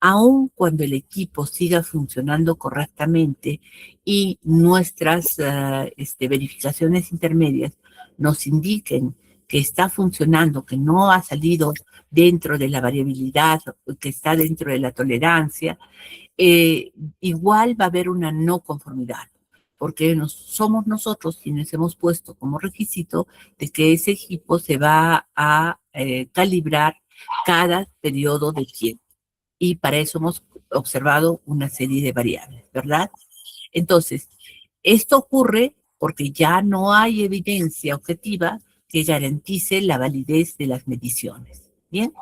Aun cuando el equipo siga funcionando correctamente y nuestras verificaciones intermedias nos indiquen que está funcionando, que no ha salido dentro de la variabilidad, que está dentro de la tolerancia, eh, igual va a haber una no conformidad, porque somos nosotros quienes hemos puesto como requisito de que ese equipo se va a calibrar cada periodo de tiempo. Y para eso hemos observado una serie de variables, ¿verdad? Entonces, esto ocurre porque ya no hay evidencia objetiva que garantice la validez de las mediciones. Bien,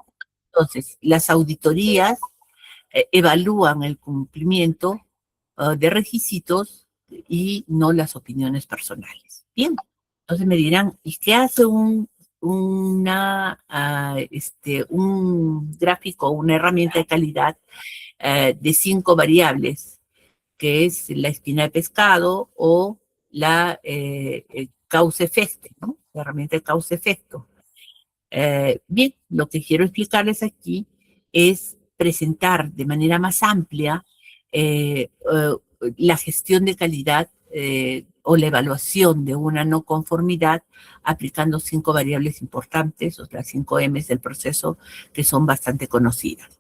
entonces, las auditorías evalúan el cumplimiento de requisitos y no las opiniones personales. Bien, entonces me dirán, ¿y qué hace un gráfico, una herramienta de calidad de 5 variables, que es la espina de pescado o la causa-efecto, ¿no? La herramienta de causa-efecto? Bien, lo que quiero explicarles aquí es presentar de manera más amplia la gestión de calidad o la evaluación de una no conformidad aplicando 5 variables importantes, o las 5 M's del proceso, que son bastante conocidas.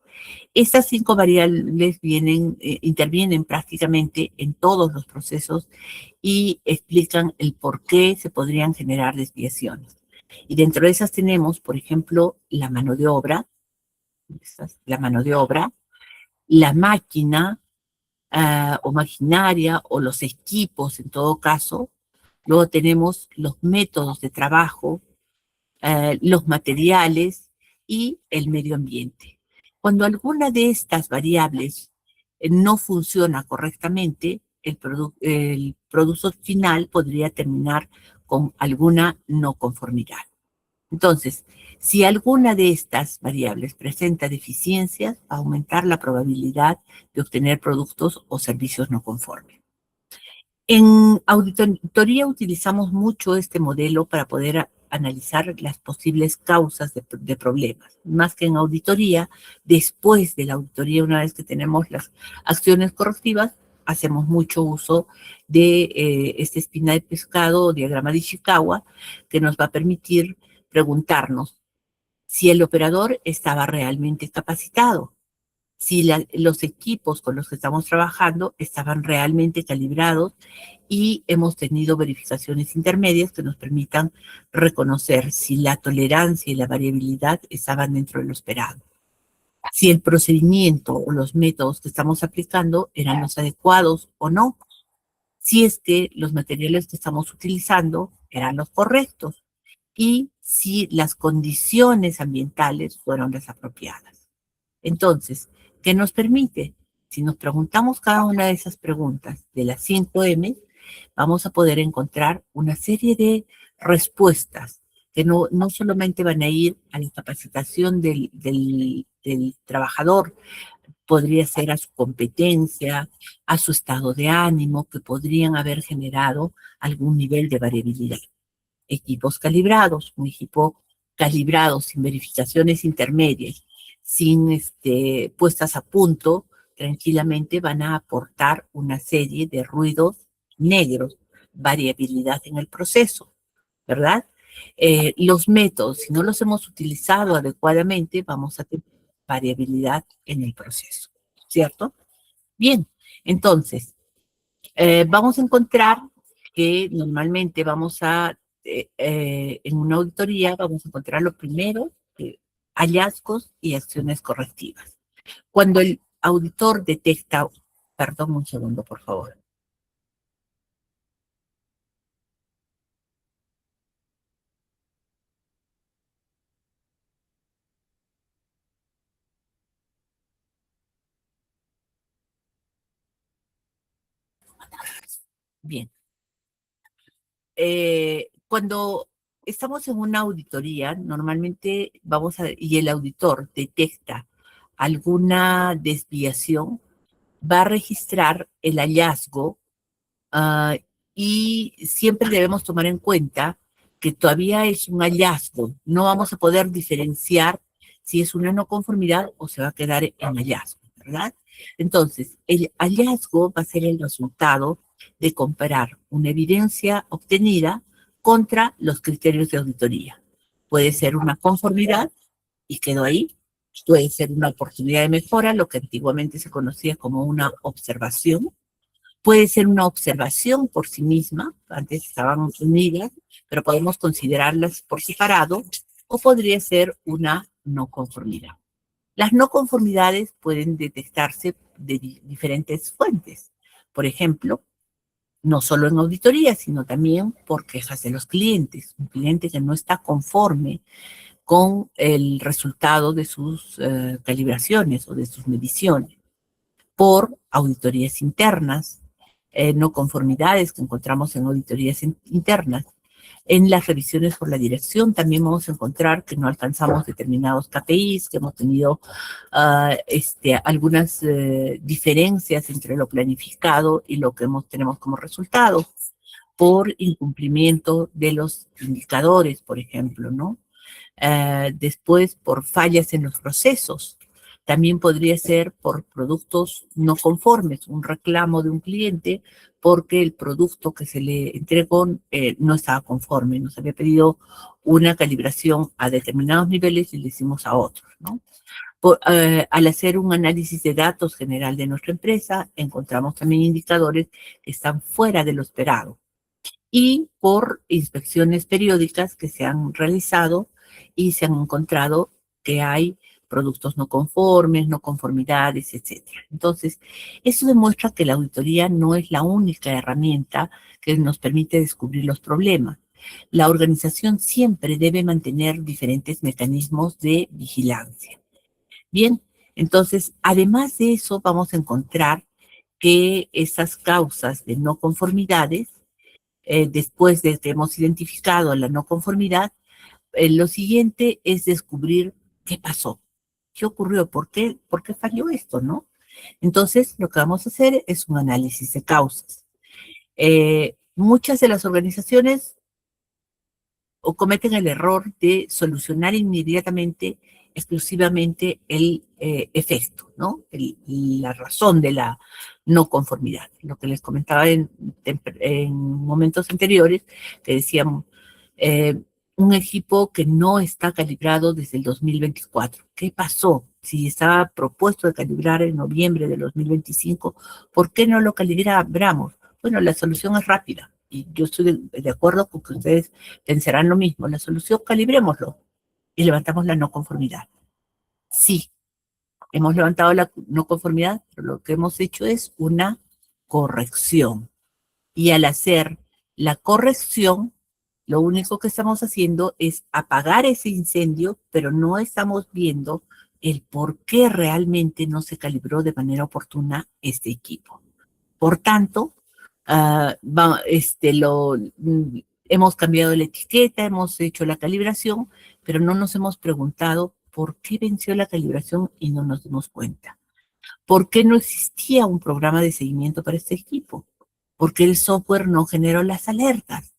Estas 5 variables intervienen prácticamente en todos los procesos y explican el por qué se podrían generar desviaciones. Y dentro de esas tenemos, por ejemplo, la mano de obra, la máquina o maquinaria o los equipos en todo caso. Luego tenemos los métodos de trabajo, los materiales y el medio ambiente. Cuando alguna de estas variables no funciona correctamente, el producto final podría terminar con alguna no conformidad. Entonces, si alguna de estas variables presenta deficiencias, va a aumentar la probabilidad de obtener productos o servicios no conformes. En auditoría utilizamos mucho este modelo para poder analizar las posibles causas de problemas. Más que en auditoría, después de la auditoría, una vez que tenemos las acciones correctivas, hacemos mucho uso de esta espina de pescado o diagrama de Ishikawa, que nos va a permitir preguntarnos si el operador estaba realmente capacitado, si los equipos con los que estamos trabajando estaban realmente calibrados y hemos tenido verificaciones intermedias que nos permitan reconocer si la tolerancia y la variabilidad estaban dentro de lo esperado, si el procedimiento o los métodos que estamos aplicando eran los adecuados o no, si es que los materiales que estamos utilizando eran los correctos y si las condiciones ambientales fueron las apropiadas. Entonces, ¿qué nos permite? Si nos preguntamos cada una de esas preguntas de las 5M, vamos a poder encontrar una serie de respuestas que no solamente van a ir a la capacitación del trabajador, podría ser a su competencia, a su estado de ánimo, que podrían haber generado algún nivel de variabilidad. Equipos calibrados, un equipo calibrado sin verificaciones intermedias, sin puestas a punto, tranquilamente van a aportar una serie de ruidos negros, variabilidad en el proceso, ¿verdad? Los métodos, si no los hemos utilizado adecuadamente, vamos a tener variabilidad en el proceso, ¿cierto? Bien, entonces, vamos a encontrar que normalmente en una auditoría vamos a encontrar lo primero, hallazgos y acciones correctivas. Cuando el auditor detecta, perdón un segundo, por favor. Bien. Cuando estamos en una auditoría, normalmente y el auditor detecta alguna desviación, va a registrar el hallazgo y siempre debemos tomar en cuenta que todavía es un hallazgo. No vamos a poder diferenciar si es una no conformidad o se va a quedar en hallazgo, ¿verdad? Entonces, el hallazgo va a ser el resultado de comparar una evidencia obtenida contra los criterios de auditoría. Puede ser una conformidad y quedó ahí. Puede ser una oportunidad de mejora, lo que antiguamente se conocía como una observación. Puede ser una observación por sí misma, antes estaban unidas, pero podemos considerarlas por separado, o podría ser una no conformidad. Las no conformidades pueden detectarse de diferentes fuentes. Por ejemplo, no solo en auditoría, sino también por quejas de los clientes. Un cliente que no está conforme con el resultado de sus calibraciones o de sus mediciones, por auditorías internas, no conformidades que encontramos en auditorías internas. En las revisiones por la dirección también vamos a encontrar que no alcanzamos determinados KPIs, que hemos tenido algunas diferencias entre lo planificado y lo que tenemos como resultado, por incumplimiento de los indicadores, por ejemplo, ¿no? Después por fallas en los procesos. También podría ser por productos no conformes, un reclamo de un cliente porque el producto que se le entregó no estaba conforme, nos había pedido una calibración a determinados niveles y le hicimos a otros, ¿no? Al hacer un análisis de datos general de nuestra empresa, encontramos también indicadores que están fuera de lo esperado, y por inspecciones periódicas que se han realizado y se han encontrado que hay productos no conformes, no conformidades, etcétera. Entonces, eso demuestra que la auditoría no es la única herramienta que nos permite descubrir los problemas. La organización siempre debe mantener diferentes mecanismos de vigilancia. Bien, entonces, además de eso, vamos a encontrar que esas causas de no conformidades, después de que hemos identificado la no conformidad, lo siguiente es descubrir qué pasó, qué ocurrió, por qué falló esto, ¿no? Entonces, lo que vamos a hacer es un análisis de causas. Muchas de las organizaciones o cometen el error de solucionar inmediatamente, exclusivamente el efecto, ¿no? La razón de la no conformidad. Lo que les comentaba en momentos anteriores, que decíamos, un equipo que no está calibrado desde el 2024. ¿Qué pasó? Si estaba propuesto de calibrar en noviembre del 2025, ¿por qué no lo calibramos? Bueno, la solución es rápida. Y yo estoy de acuerdo con que ustedes pensarán lo mismo. La solución, calibrémoslo y levantamos la no conformidad. Sí, hemos levantado la no conformidad, pero lo que hemos hecho es una corrección. Y al hacer la corrección, lo único que estamos haciendo es apagar ese incendio, pero no estamos viendo el por qué realmente no se calibró de manera oportuna este equipo. Por tanto, hemos cambiado la etiqueta, hemos hecho la calibración, pero no nos hemos preguntado por qué venció la calibración y no nos dimos cuenta. ¿Por qué no existía un programa de seguimiento para este equipo? ¿Por qué el software no generó las alertas?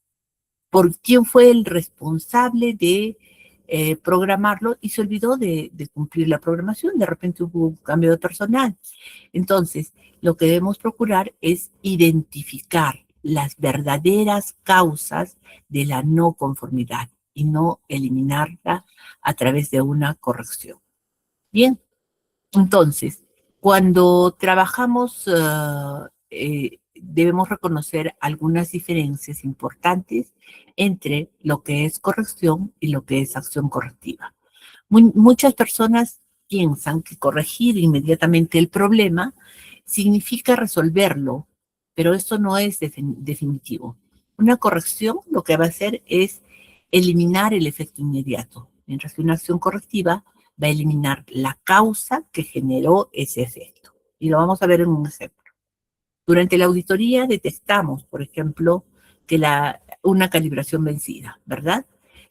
¿Por quién fue el responsable de programarlo y se olvidó de cumplir la programación? De repente hubo un cambio de personal. Entonces, lo que debemos procurar es identificar las verdaderas causas de la no conformidad y no eliminarla a través de una corrección. Bien, entonces, cuando trabajamos, debemos reconocer algunas diferencias importantes entre lo que es corrección y lo que es acción correctiva. Muchas personas piensan que corregir inmediatamente el problema significa resolverlo, pero esto no es definitivo. Una corrección lo que va a hacer es eliminar el efecto inmediato, mientras que una acción correctiva va a eliminar la causa que generó ese efecto. Y lo vamos a ver en un ejemplo. Durante la auditoría detectamos, por ejemplo, que una calibración vencida, ¿verdad?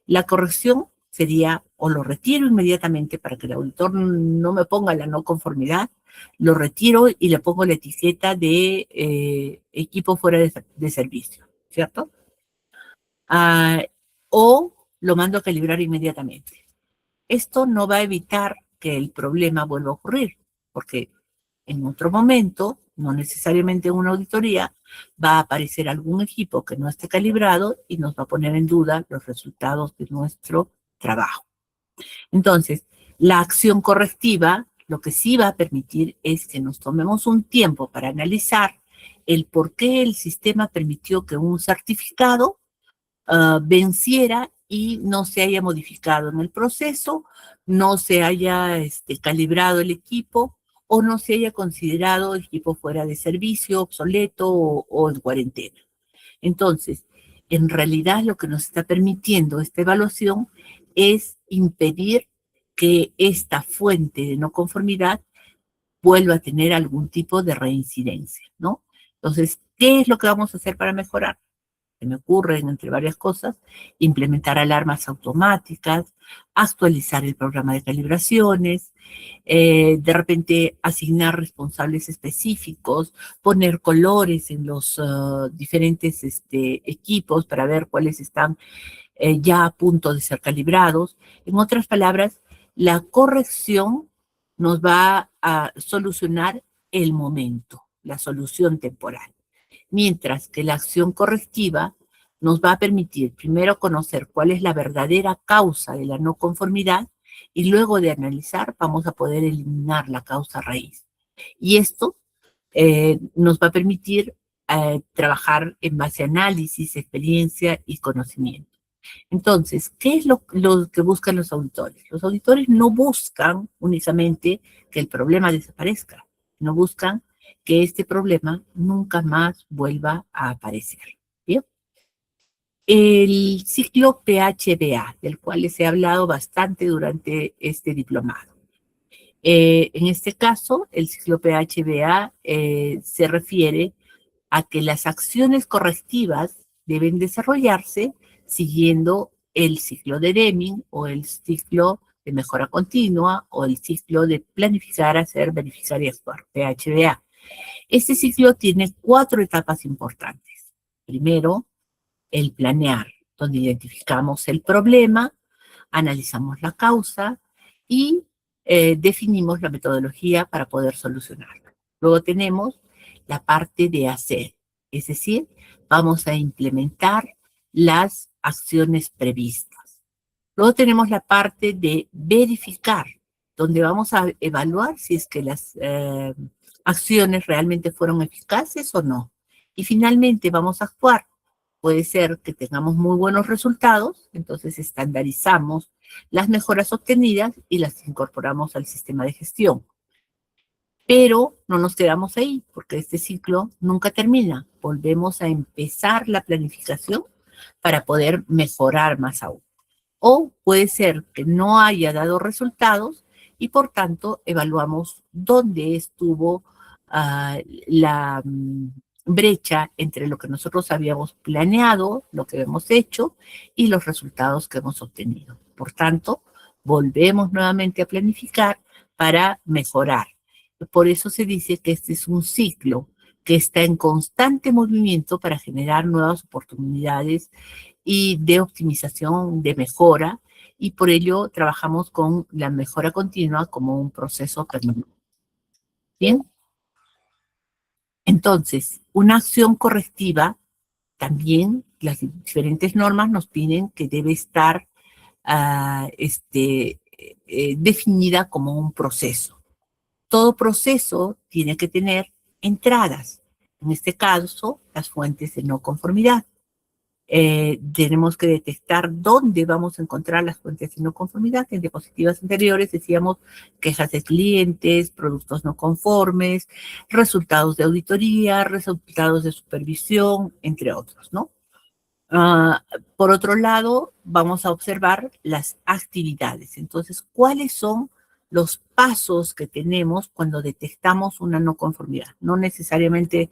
La corrección sería o lo retiro inmediatamente para que el auditor no me ponga la no conformidad, lo retiro y le pongo la etiqueta de equipo fuera de servicio. ¿cierto? Ah, o lo mando a calibrar inmediatamente. Esto no va a evitar que el problema vuelva a ocurrir, porque en otro momento, no necesariamente en una auditoría, va a aparecer algún equipo que no esté calibrado y nos va a poner en duda los resultados de nuestro trabajo. Entonces, la acción correctiva lo que sí va a permitir es que nos tomemos un tiempo para analizar el por qué el sistema permitió que un certificado venciera y no se haya modificado en el proceso, no se haya calibrado el equipo o no se haya considerado equipo fuera de servicio, obsoleto o en cuarentena. Entonces, en realidad lo que nos está permitiendo esta evaluación es impedir que esta fuente de no conformidad vuelva a tener algún tipo de reincidencia, ¿no? Entonces, ¿qué es lo que vamos a hacer para mejorar? Se me ocurren, entre varias cosas, implementar alarmas automáticas, actualizar el programa de calibraciones, de repente asignar responsables específicos, poner colores en los diferentes equipos para ver cuáles están ya a punto de ser calibrados. En otras palabras, la corrección nos va a solucionar el momento, la solución temporal, mientras que la acción correctiva nos va a permitir primero conocer cuál es la verdadera causa de la no conformidad y luego de analizar vamos a poder eliminar la causa raíz. Y esto nos va a permitir trabajar en base a análisis, experiencia y conocimiento. Entonces, ¿qué es lo que buscan los auditores? Los auditores no buscan únicamente que el problema desaparezca, no buscan que este problema nunca más vuelva a aparecer. ¿Bien? El ciclo PHBA, del cual les he hablado bastante durante este diplomado. En este caso, el ciclo PHBA se refiere a que las acciones correctivas deben desarrollarse siguiendo el ciclo de Deming o el ciclo de mejora continua o el ciclo de planificar, hacer, verificar y actuar, PHBA. Este ciclo tiene 4 etapas importantes. Primero, el planear, donde identificamos el problema, analizamos la causa y definimos la metodología para poder solucionarlo. Luego tenemos la parte de hacer, es decir, vamos a implementar las acciones previstas. Luego tenemos la parte de verificar, donde vamos a evaluar si es que las acciones realmente fueron eficaces o no. Y finalmente vamos a actuar. Puede ser que tengamos muy buenos resultados, entonces estandarizamos las mejoras obtenidas y las incorporamos al sistema de gestión. Pero no nos quedamos ahí, porque este ciclo nunca termina. Volvemos a empezar la planificación para poder mejorar más aún. O puede ser que no haya dado resultados y por tanto evaluamos dónde estuvo la brecha entre lo que nosotros habíamos planeado, lo que hemos hecho y los resultados que hemos obtenido. Por tanto, volvemos nuevamente a planificar para mejorar. Por eso se dice que este es un ciclo que está en constante movimiento para generar nuevas oportunidades y de optimización, de mejora, y por ello trabajamos con la mejora continua como un proceso permanente. Bien, entonces, una acción correctiva, también las diferentes normas nos piden que debe estar definida como un proceso. Todo proceso tiene que tener entradas, en este caso, las fuentes de no conformidad. Tenemos que detectar dónde vamos a encontrar las fuentes de no conformidad. En diapositivas anteriores decíamos quejas de clientes, productos no conformes, resultados de auditoría, resultados de supervisión, entre otros, ¿no? Por otro lado, vamos a observar las actividades. Entonces, ¿cuáles son los pasos que tenemos cuando detectamos una no conformidad? No necesariamente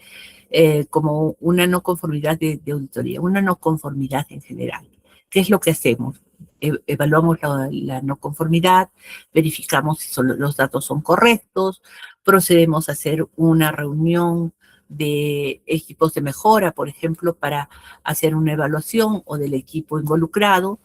como una no conformidad de auditoría, una no conformidad en general. ¿Qué es lo que hacemos? Evaluamos la no conformidad, verificamos si los datos son correctos, procedemos a hacer una reunión de equipos de mejora, por ejemplo, para hacer una evaluación o del equipo involucrado,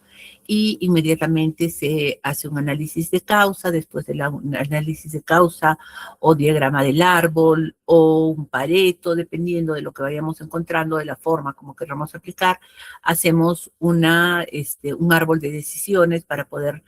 y inmediatamente se hace un análisis de causa. Después del análisis de causa o diagrama del árbol o un Pareto, dependiendo de lo que vayamos encontrando, de la forma como queramos aplicar, hacemos un árbol de decisiones para poder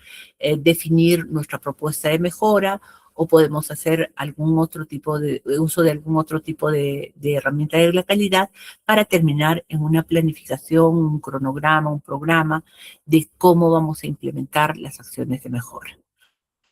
definir nuestra propuesta de mejora, o podemos hacer algún otro tipo de uso de algún otro tipo de herramienta de la calidad para terminar en una planificación, un cronograma, un programa de cómo vamos a implementar las acciones de mejora.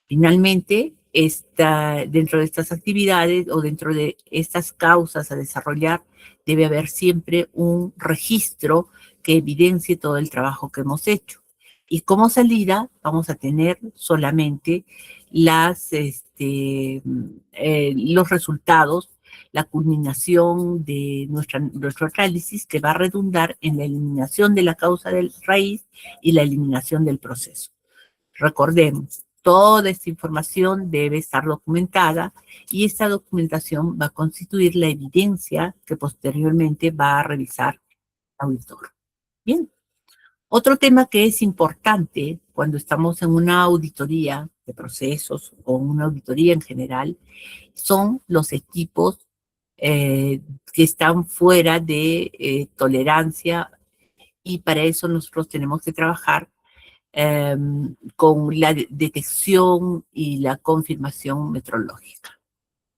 Finalmente, dentro de estas actividades o dentro de estas causas a desarrollar, debe haber siempre un registro que evidencie todo el trabajo que hemos hecho. Y como salida vamos a tener solamente los resultados, la culminación de nuestro análisis, que va a redundar en la eliminación de la causa de raíz y la eliminación del proceso. Recordemos, toda esta información debe estar documentada y esta documentación va a constituir la evidencia que posteriormente va a revisar el auditor. Bien. Otro tema que es importante cuando estamos en una auditoría de procesos o una auditoría en general son los equipos que están fuera de tolerancia, y para eso nosotros tenemos que trabajar con la detección y la confirmación metrológica.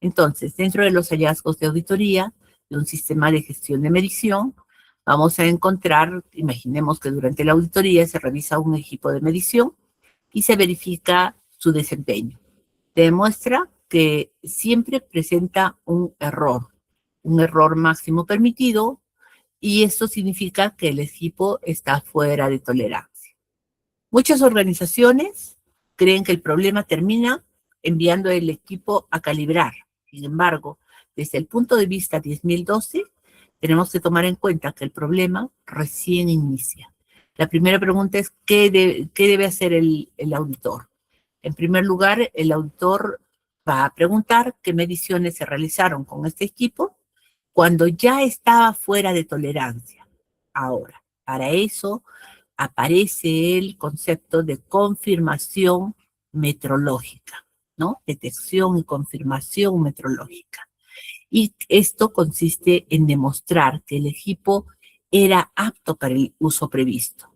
Entonces, dentro de los hallazgos de auditoría de un sistema de gestión de medición, vamos a encontrar, imaginemos que durante la auditoría se revisa un equipo de medición y se verifica su desempeño. Demuestra que siempre presenta un error máximo permitido, y esto significa que el equipo está fuera de tolerancia. Muchas organizaciones creen que el problema termina enviando el equipo a calibrar. Sin embargo, desde el punto de vista 10.012, tenemos que tomar en cuenta que el problema recién inicia. La primera pregunta es, ¿qué debe hacer el auditor? En primer lugar, el auditor va a preguntar qué mediciones se realizaron con este equipo cuando ya estaba fuera de tolerancia. Ahora, para eso aparece el concepto de confirmación metrológica, ¿no? Detección y confirmación metrológica. Y esto consiste en demostrar que el equipo era apto para el uso previsto.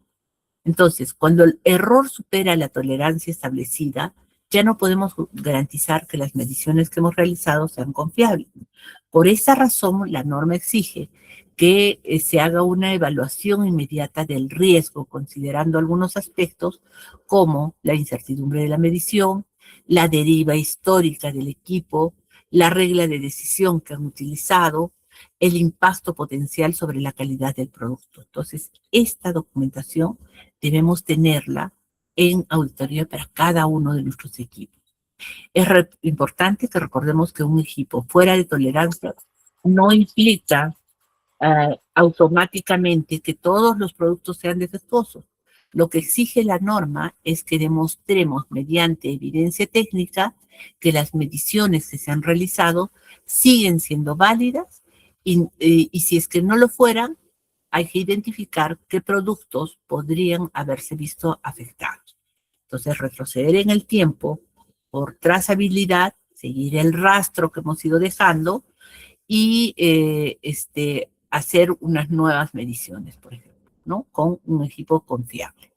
Entonces, cuando el error supera la tolerancia establecida, ya no podemos garantizar que las mediciones que hemos realizado sean confiables. Por esa razón, la norma exige que se haga una evaluación inmediata del riesgo, considerando algunos aspectos como la incertidumbre de la medición, la deriva histórica del equipo, la regla de decisión que han utilizado, el impacto potencial sobre la calidad del producto. Entonces, esta documentación debemos tenerla en auditoría para cada uno de nuestros equipos. Es importante que recordemos que un equipo fuera de tolerancia no implica automáticamente que todos los productos sean defectuosos. Lo que exige la norma es que demostremos mediante evidencia técnica que las mediciones que se han realizado siguen siendo válidas, y si es que no lo fueran, hay que identificar qué productos podrían haberse visto afectados. Entonces, retroceder en el tiempo por trazabilidad, seguir el rastro que hemos ido dejando y hacer unas nuevas mediciones, por ejemplo, ¿no? Con un equipo confiable.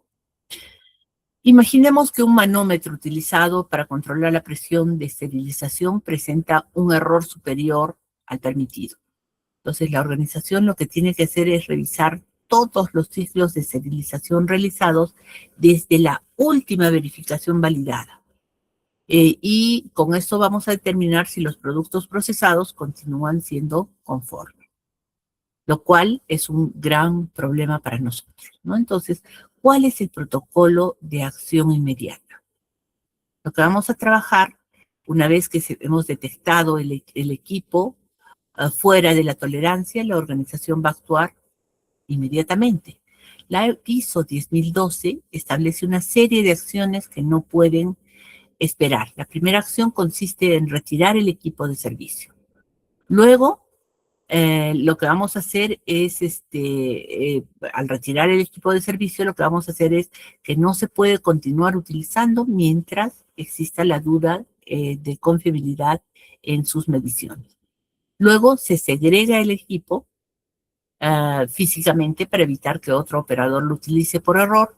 Imaginemos que un manómetro utilizado para controlar la presión de esterilización presenta un error superior al permitido. Entonces, la organización lo que tiene que hacer es revisar todos los ciclos de esterilización realizados desde la última verificación validada. Y con esto vamos a determinar si los productos procesados continúan siendo conformes, lo cual es un gran problema para nosotros, ¿no? Entonces, ¿cuál es el protocolo de acción inmediata? Lo que vamos a trabajar, una vez que hemos detectado el equipo fuera de la tolerancia, la organización va a actuar inmediatamente. La ISO 10012 establece una serie de acciones que no pueden esperar. La primera acción consiste en retirar el equipo de servicio. Luego, lo que vamos a hacer es, al retirar el equipo de servicio, lo que vamos a hacer es que no se puede continuar utilizando mientras exista la duda de confiabilidad en sus mediciones. Luego se segrega el equipo físicamente para evitar que otro operador lo utilice por error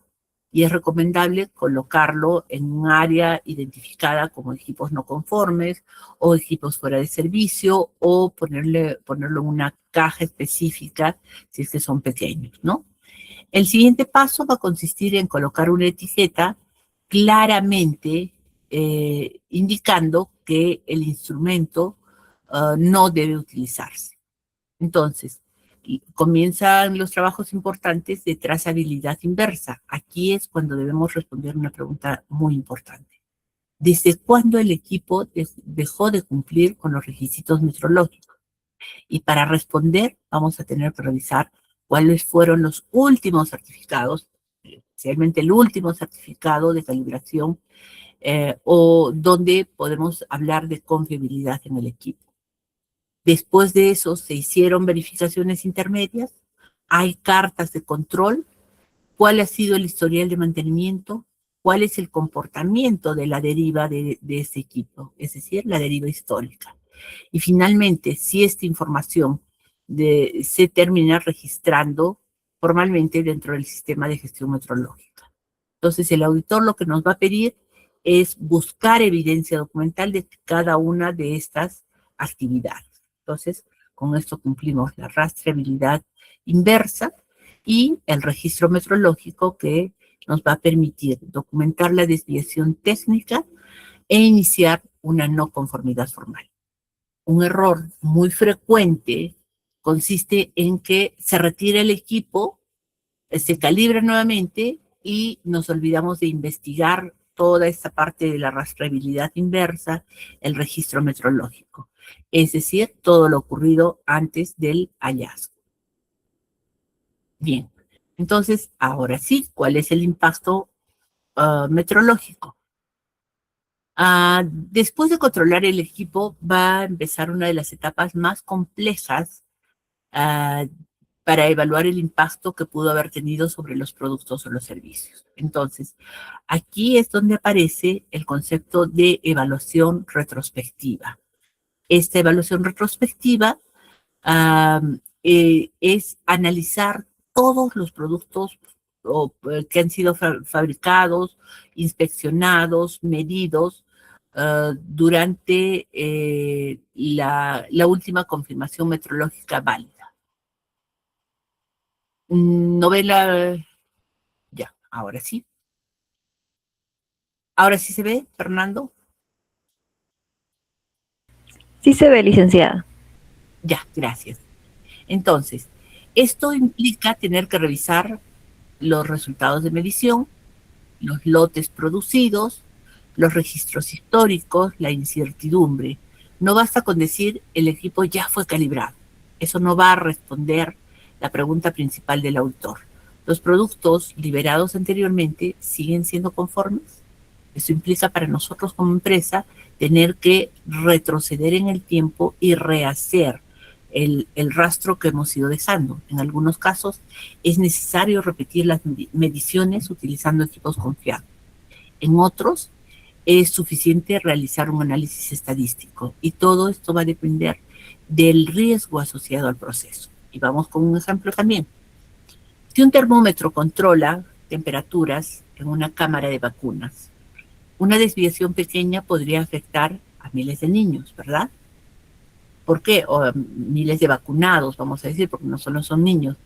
y es recomendable colocarlo en un área identificada como equipos no conformes o equipos fuera de servicio o ponerlo en una caja específica si es que son pequeños, ¿no? El siguiente paso va a consistir en colocar una etiqueta claramente indicando que el instrumento no debe utilizarse. Entonces, comienzan los trabajos importantes de trazabilidad inversa. Aquí es cuando debemos responder una pregunta muy importante. ¿Desde cuándo el equipo dejó de cumplir con los requisitos metrológicos? Y para responder, vamos a tener que revisar cuáles fueron los últimos certificados, especialmente el último certificado de calibración, o donde podemos hablar de confiabilidad en el equipo. Después de eso se hicieron verificaciones intermedias, hay cartas de control, cuál ha sido el historial de mantenimiento, cuál es el comportamiento de la deriva de ese equipo, es decir, la deriva histórica. Y finalmente, si esta información se termina registrando formalmente dentro del sistema de gestión metrológica. Entonces, el auditor lo que nos va a pedir es buscar evidencia documental de cada una de estas actividades. Entonces, con esto cumplimos la rastreabilidad inversa y el registro metrológico que nos va a permitir documentar la desviación técnica e iniciar una no conformidad formal. Un error muy frecuente consiste en que se retira el equipo, se calibra nuevamente y nos olvidamos de investigar toda esta parte de la rastreabilidad inversa, el registro metrológico, es decir, todo lo ocurrido antes del hallazgo. Bien, entonces, ahora sí, ¿cuál es el impacto metrológico? Después de controlar el equipo, va a empezar una de las etapas más complejas para evaluar el impacto que pudo haber tenido sobre los productos o los servicios. Entonces, aquí es donde aparece el concepto de evaluación retrospectiva. Esta evaluación retrospectiva es analizar todos los productos que han sido fabricados, inspeccionados, medidos durante la última confirmación metrológica válida. Novela, ya, ahora sí. ¿Ahora sí se ve, Fernando? Sí se ve, licenciada. Ya, gracias. Entonces, esto implica tener que revisar los resultados de medición, los lotes producidos, los registros históricos, la incertidumbre. No basta con decir el equipo ya fue calibrado. Eso no va a responder la pregunta principal del autor. ¿Los productos liberados anteriormente siguen siendo conformes? Eso implica para nosotros como empresa tener que retroceder en el tiempo y rehacer el rastro que hemos ido dejando. En algunos casos es necesario repetir las mediciones utilizando equipos confiables. En otros es suficiente realizar un análisis estadístico y todo esto va a depender del riesgo asociado al proceso. Y vamos con un ejemplo también. Si un termómetro controla temperaturas en una cámara de vacunas, una desviación pequeña podría afectar a miles de niños, ¿verdad? ¿Por qué? O a miles de vacunados, vamos a decir, porque no solo son niños.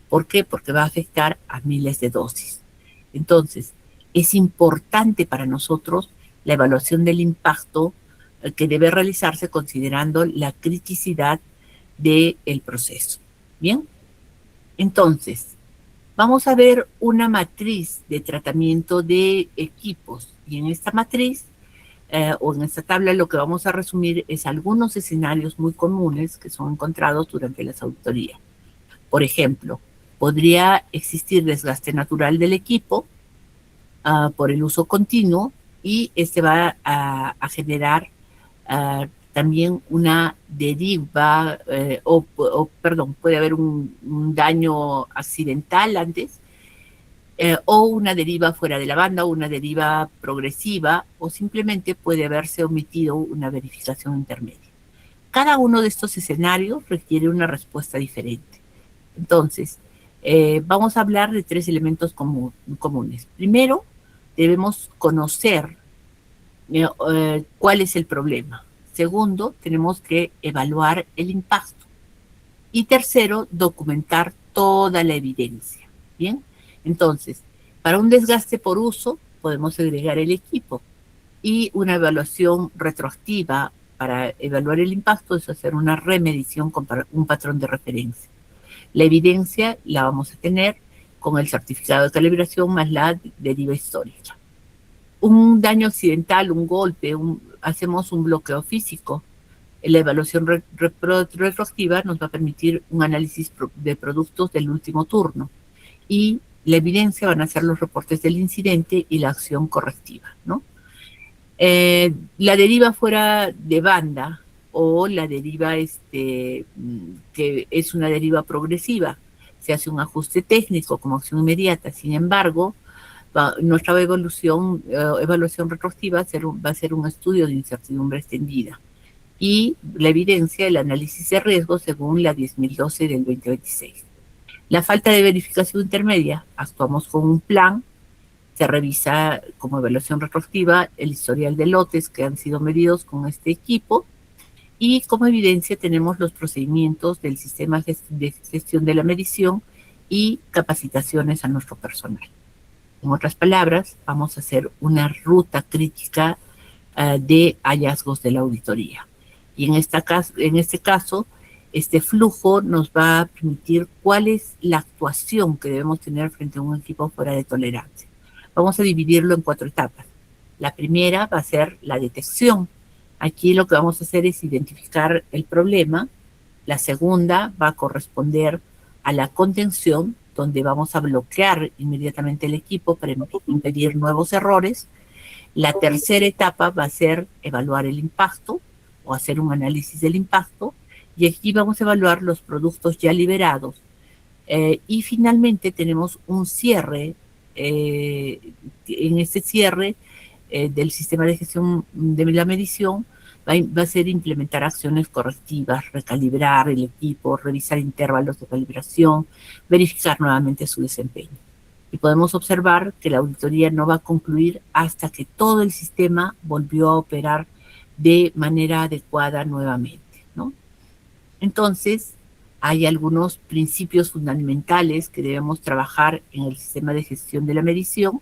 ¿Por qué? Porque va a afectar a miles de dosis. Entonces, es importante para nosotros la evaluación del impacto que debe realizarse considerando la criticidad del proceso. ¿Bien? Entonces, vamos a ver una matriz de tratamiento de equipos y en esta matriz o en esta tabla lo que vamos a resumir es algunos escenarios muy comunes que son encontrados durante las auditorías. Por ejemplo, podría existir desgaste natural del equipo por el uso continuo y este va a generar también una deriva, perdón, puede haber un daño accidental antes, o una deriva fuera de la banda, o una deriva progresiva, o simplemente puede haberse omitido una verificación intermedia. Cada uno de estos escenarios requiere una respuesta diferente. Entonces, vamos a hablar de tres elementos comunes. Primero, debemos conocer cuál es el problema. Segundo, tenemos que evaluar el impacto. Y tercero, documentar toda la evidencia. Bien, entonces, para un desgaste por uso, podemos agregar el equipo. Y una evaluación retroactiva para evaluar el impacto es hacer una remedición con un patrón de referencia. La evidencia la vamos a tener con el certificado de calibración más la deriva histórica. Un daño accidental, un golpe, hacemos un bloqueo físico. La evaluación retroactiva nos va a permitir un análisis de productos del último turno. Y la evidencia van a ser los reportes del incidente y la acción correctiva, ¿no? La deriva fuera de banda o la deriva que es una deriva progresiva. Se hace un ajuste técnico como acción inmediata. Sin embargo, nuestra evaluación retroactiva va a ser un estudio de incertidumbre extendida. Y la evidencia, el análisis de riesgo según la 10.012 del 2026. La falta de verificación intermedia, actuamos con un plan. Se revisa como evaluación retroactiva el historial de lotes que han sido medidos con este equipo y como evidencia tenemos los procedimientos del sistema de gestión de la medición y capacitaciones a nuestro personal. En otras palabras, vamos a hacer una ruta crítica de hallazgos de la auditoría. Y en este caso, este flujo nos va a permitir cuál es la actuación que debemos tener frente a un equipo fuera de tolerancia. Vamos a dividirlo en 4 etapas. La primera va a ser la detección. Aquí lo que vamos a hacer es identificar el problema. La segunda va a corresponder a la contención, donde vamos a bloquear inmediatamente el equipo para impedir nuevos errores. La tercera etapa va a ser evaluar el impacto o hacer un análisis del impacto. Y aquí vamos a evaluar los productos ya liberados. Y finalmente tenemos un cierre. En este cierre del sistema de gestión de la medición va a ser implementar acciones correctivas, recalibrar el equipo, revisar intervalos de calibración, verificar nuevamente su desempeño. Y podemos observar que la auditoría no va a concluir hasta que todo el sistema volvió a operar de manera adecuada nuevamente, ¿no? Entonces, hay algunos principios fundamentales que debemos trabajar en el sistema de gestión de la medición,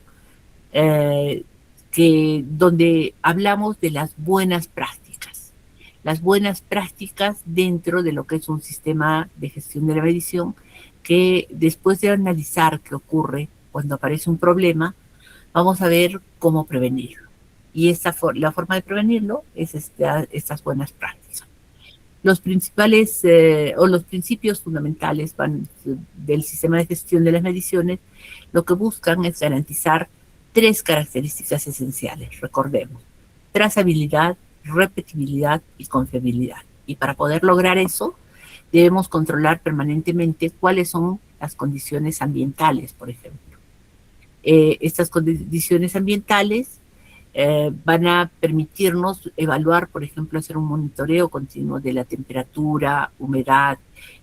donde hablamos de las buenas prácticas. Las buenas prácticas dentro de lo que es un sistema de gestión de la medición, que después de analizar qué ocurre cuando aparece un problema, vamos a ver cómo prevenirlo. Y la forma de prevenirlo es estas buenas prácticas. Los principales o los principios fundamentales del sistema de gestión de las mediciones lo que buscan es garantizar 3 características esenciales, recordemos: trazabilidad, repetibilidad y confiabilidad. Y para poder lograr eso, debemos controlar permanentemente cuáles son las condiciones ambientales, por ejemplo. Estas condiciones ambientales van a permitirnos evaluar, por ejemplo, hacer un monitoreo continuo de la temperatura, humedad,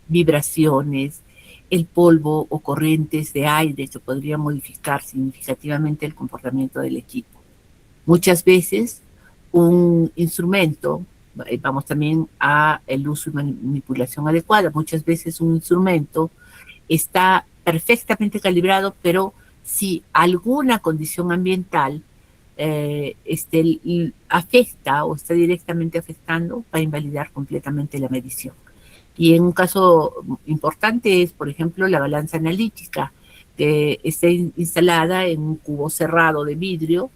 vibraciones, el polvo o corrientes de aire que podrían modificar significativamente el comportamiento del equipo. Muchas veces un instrumento, vamos también a el uso y manipulación adecuada, muchas veces un instrumento está perfectamente calibrado, pero si alguna condición ambiental afecta o está directamente afectando, va a invalidar completamente la medición. Y en un caso importante es, por ejemplo, la balanza analítica, que está instalada en un cubo cerrado de vidrio,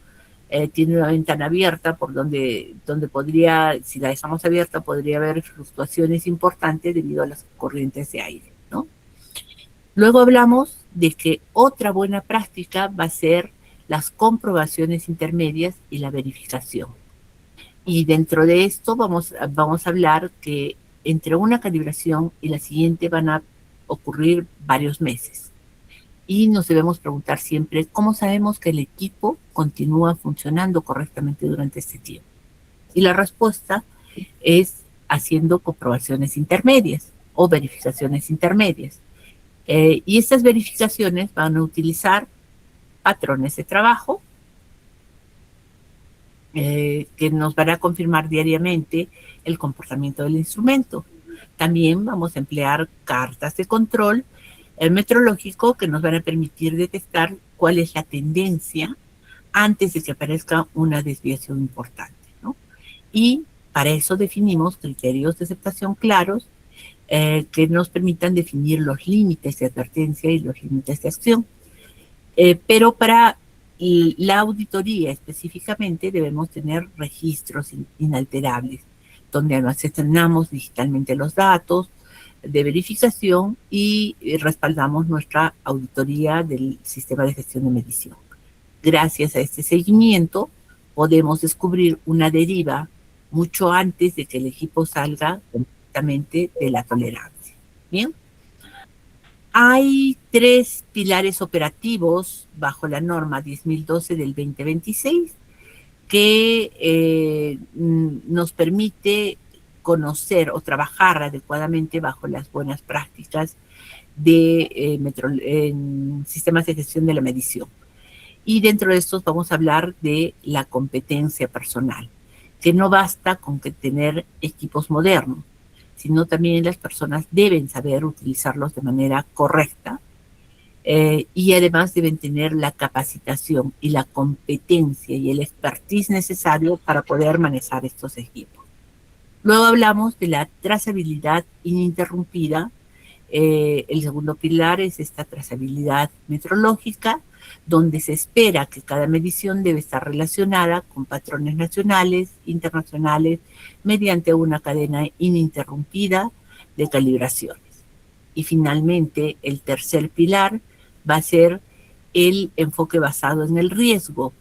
tiene una ventana abierta por donde podría, si la dejamos abierta, podría haber fluctuaciones importantes debido a las corrientes de aire, ¿no? Luego hablamos de que otra buena práctica va a ser las comprobaciones intermedias y la verificación. Y dentro de esto vamos a hablar que entre una calibración y la siguiente van a ocurrir varios meses. Y nos debemos preguntar siempre cómo sabemos que el equipo continúa funcionando correctamente durante este tiempo. Y la respuesta es haciendo comprobaciones intermedias o verificaciones intermedias. Y estas verificaciones van a utilizar patrones de trabajo que nos van a confirmar diariamente el comportamiento del instrumento. También vamos a emplear cartas de control metrológico que nos van a permitir detectar cuál es la tendencia antes de que aparezca una desviación importante, ¿no? Y para eso definimos criterios de aceptación claros que nos permitan definir los límites de advertencia y los límites de acción. Pero para la auditoría específicamente debemos tener registros inalterables, donde almacenamos digitalmente los datos de verificación y respaldamos nuestra auditoría del sistema de gestión de medición. Gracias a este seguimiento podemos descubrir una deriva mucho antes de que el equipo salga completamente de la tolerancia. Bien. Hay 3 pilares operativos bajo la norma 10.012 del 2026 que nos permite conocer o trabajar adecuadamente bajo las buenas prácticas de en sistemas de gestión de la medición. Y dentro de estos vamos a hablar de la competencia personal, que no basta con que tener equipos modernos, sino también las personas deben saber utilizarlos de manera correcta y además deben tener la capacitación y la competencia y el expertise necesario para poder manejar estos equipos. Luego hablamos de la trazabilidad ininterrumpida. El segundo pilar es esta trazabilidad metrológica, donde se espera que cada medición debe estar relacionada con patrones nacionales, internacionales, mediante una cadena ininterrumpida de calibraciones. Y finalmente, el tercer pilar va a ser el enfoque basado en el riesgo,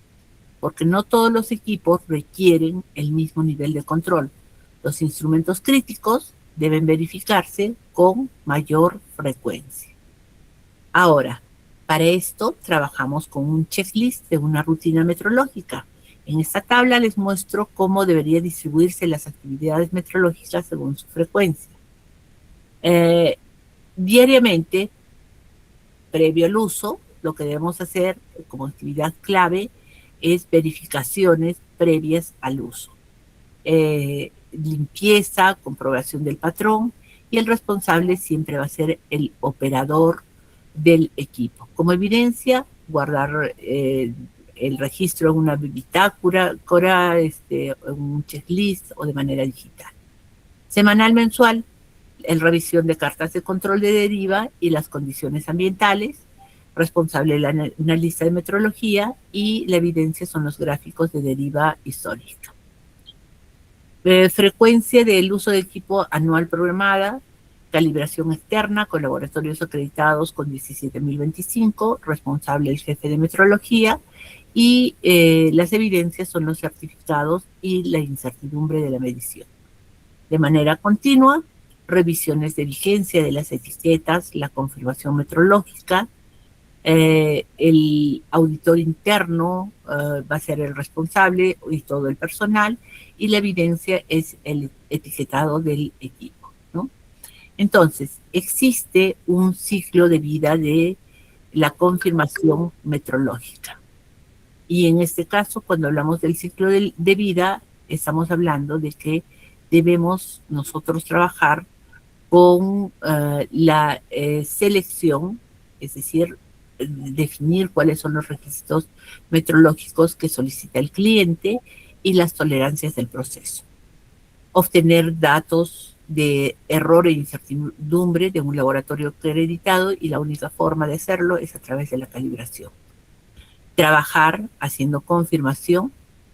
porque no todos los equipos requieren el mismo nivel de control. Los instrumentos críticos deben verificarse con mayor frecuencia. Ahora, para esto trabajamos con un checklist de una rutina metrológica. En esta tabla les muestro cómo debería distribuirse las actividades metrológicas según su frecuencia. Diariamente, previo al uso, lo que debemos hacer como actividad clave es verificaciones previas al uso. Limpieza, comprobación del patrón, y el responsable siempre va a ser el operador del equipo. Como evidencia, guardar el registro en una bitácora, un checklist o de manera digital. Semanal, mensual, el revisión de cartas de control de deriva y las condiciones ambientales, responsable de una lista de metrología, y la evidencia son los gráficos de deriva histórica. Frecuencia del uso de equipo anual programada, calibración externa con laboratorios acreditados con 17.025, responsable el jefe de metrología, y las evidencias son los certificados y la incertidumbre de la medición. De manera continua, revisiones de vigencia de las etiquetas, la confirmación metrológica, el auditor interno va a ser el responsable y todo el personal, y la evidencia es el etiquetado del equipo, ¿no? Entonces, existe un ciclo de vida de la confirmación metrológica. Y en este caso, cuando hablamos del ciclo de vida, estamos hablando de que debemos nosotros trabajar con la selección, es decir, definir cuáles son los requisitos metrológicos que solicita el cliente y las tolerancias del proceso. Obtener datos de error e incertidumbre de un laboratorio acreditado, y la única forma de hacerlo es a través de la calibración. Trabajar haciendo confirmación,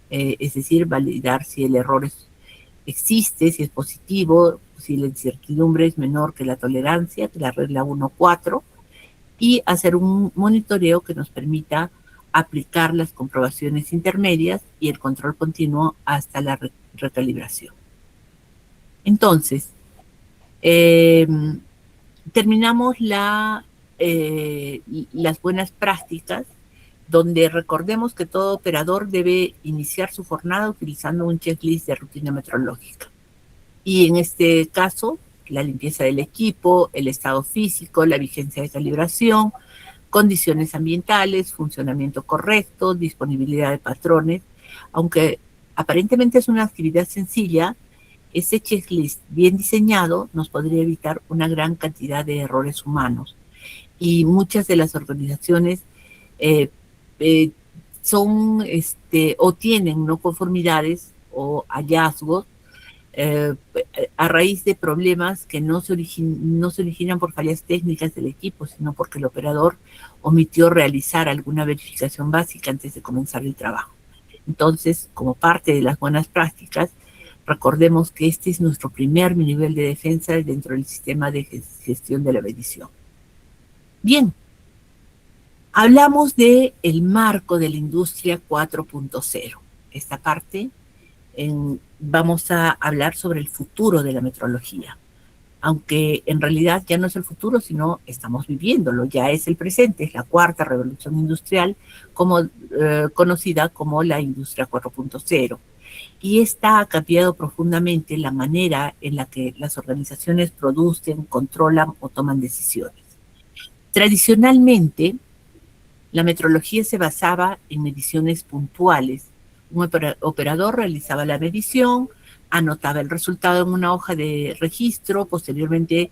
es decir, validar si el error existe, si es positivo, si la incertidumbre es menor que la tolerancia, que la regla 1.4, y hacer un monitoreo que nos permita aplicar las comprobaciones intermedias y el control continuo hasta la recalibración. Entonces, terminamos las buenas prácticas, donde recordemos que todo operador debe iniciar su jornada utilizando un checklist de rutina metrológica. Y en este caso, la limpieza del equipo, el estado físico, la vigencia de calibración, condiciones ambientales, funcionamiento correcto, disponibilidad de patrones. Aunque aparentemente es una actividad sencilla, este checklist bien diseñado nos podría evitar una gran cantidad de errores humanos. Y muchas de las organizaciones son o tienen no conformidades o hallazgos a raíz de problemas que no se originan por fallas técnicas del equipo, sino porque el operador omitió realizar alguna verificación básica antes de comenzar el trabajo. Entonces, como parte de las buenas prácticas, recordemos que este es nuestro primer nivel de defensa dentro del sistema de gestión de la medición. Bien, hablamos del marco de la industria 4.0. Esta parte vamos a hablar sobre el futuro de la metrología, aunque en realidad ya no es el futuro, sino estamos viviéndolo, ya es el presente, es la cuarta revolución industrial, conocida como la industria 4.0. Y esta ha cambiado profundamente la manera en la que las organizaciones producen, controlan o toman decisiones. Tradicionalmente, la metrología se basaba en mediciones puntuales. Un operador realizaba la medición, anotaba el resultado en una hoja de registro, posteriormente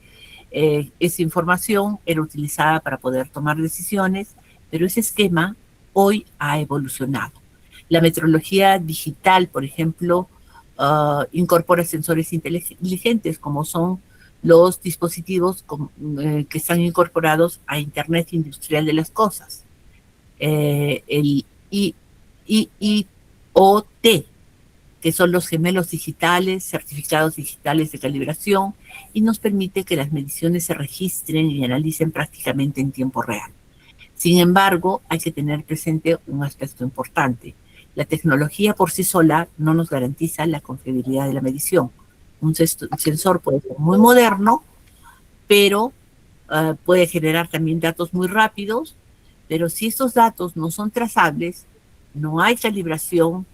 esa información era utilizada para poder tomar decisiones, pero ese esquema hoy ha evolucionado. La metrología digital, por ejemplo, incorpora sensores inteligentes, como son los dispositivos que están incorporados a Internet Industrial de las Cosas. El IoT, que son los gemelos digitales, certificados digitales de calibración, y nos permite que las mediciones se registren y analicen prácticamente en tiempo real. Sin embargo, hay que tener presente un aspecto importante. La tecnología por sí sola no nos garantiza la confiabilidad de la medición. Un sensor puede ser muy moderno, pero puede generar también datos muy rápidos, pero si estos datos no son trazables, no hay calibración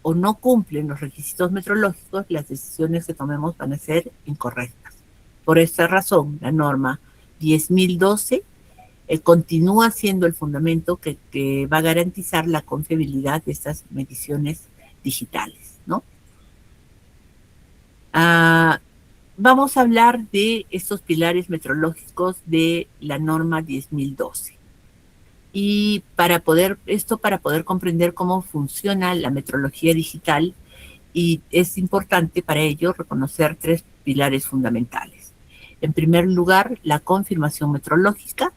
o no cumplen los requisitos metrológicos, las decisiones que tomemos van a ser incorrectas. Por esta razón, la norma 10.012 continúa siendo el fundamento que va a garantizar la confiabilidad de estas mediciones digitales, ¿no? Vamos a hablar de estos pilares metrológicos de la norma 10.012. Y para poder comprender cómo funciona la metrología digital, y es importante para ello reconocer tres pilares fundamentales. En primer lugar, la confirmación metrológica,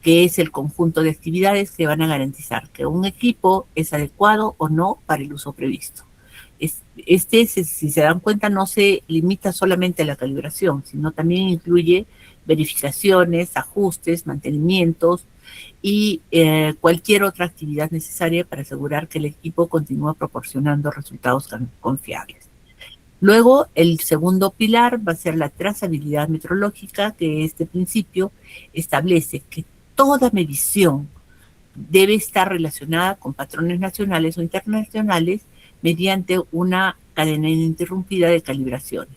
que es el conjunto de actividades que van a garantizar que un equipo es adecuado o no para el uso previsto. Si se dan cuenta, no se limita solamente a la calibración, sino también incluye verificaciones, ajustes, mantenimientos y cualquier otra actividad necesaria para asegurar que el equipo continúa proporcionando resultados confiables. Luego, el segundo pilar va a ser la trazabilidad metrológica, que este principio establece que toda medición debe estar relacionada con patrones nacionales o internacionales mediante una cadena ininterrumpida de calibraciones.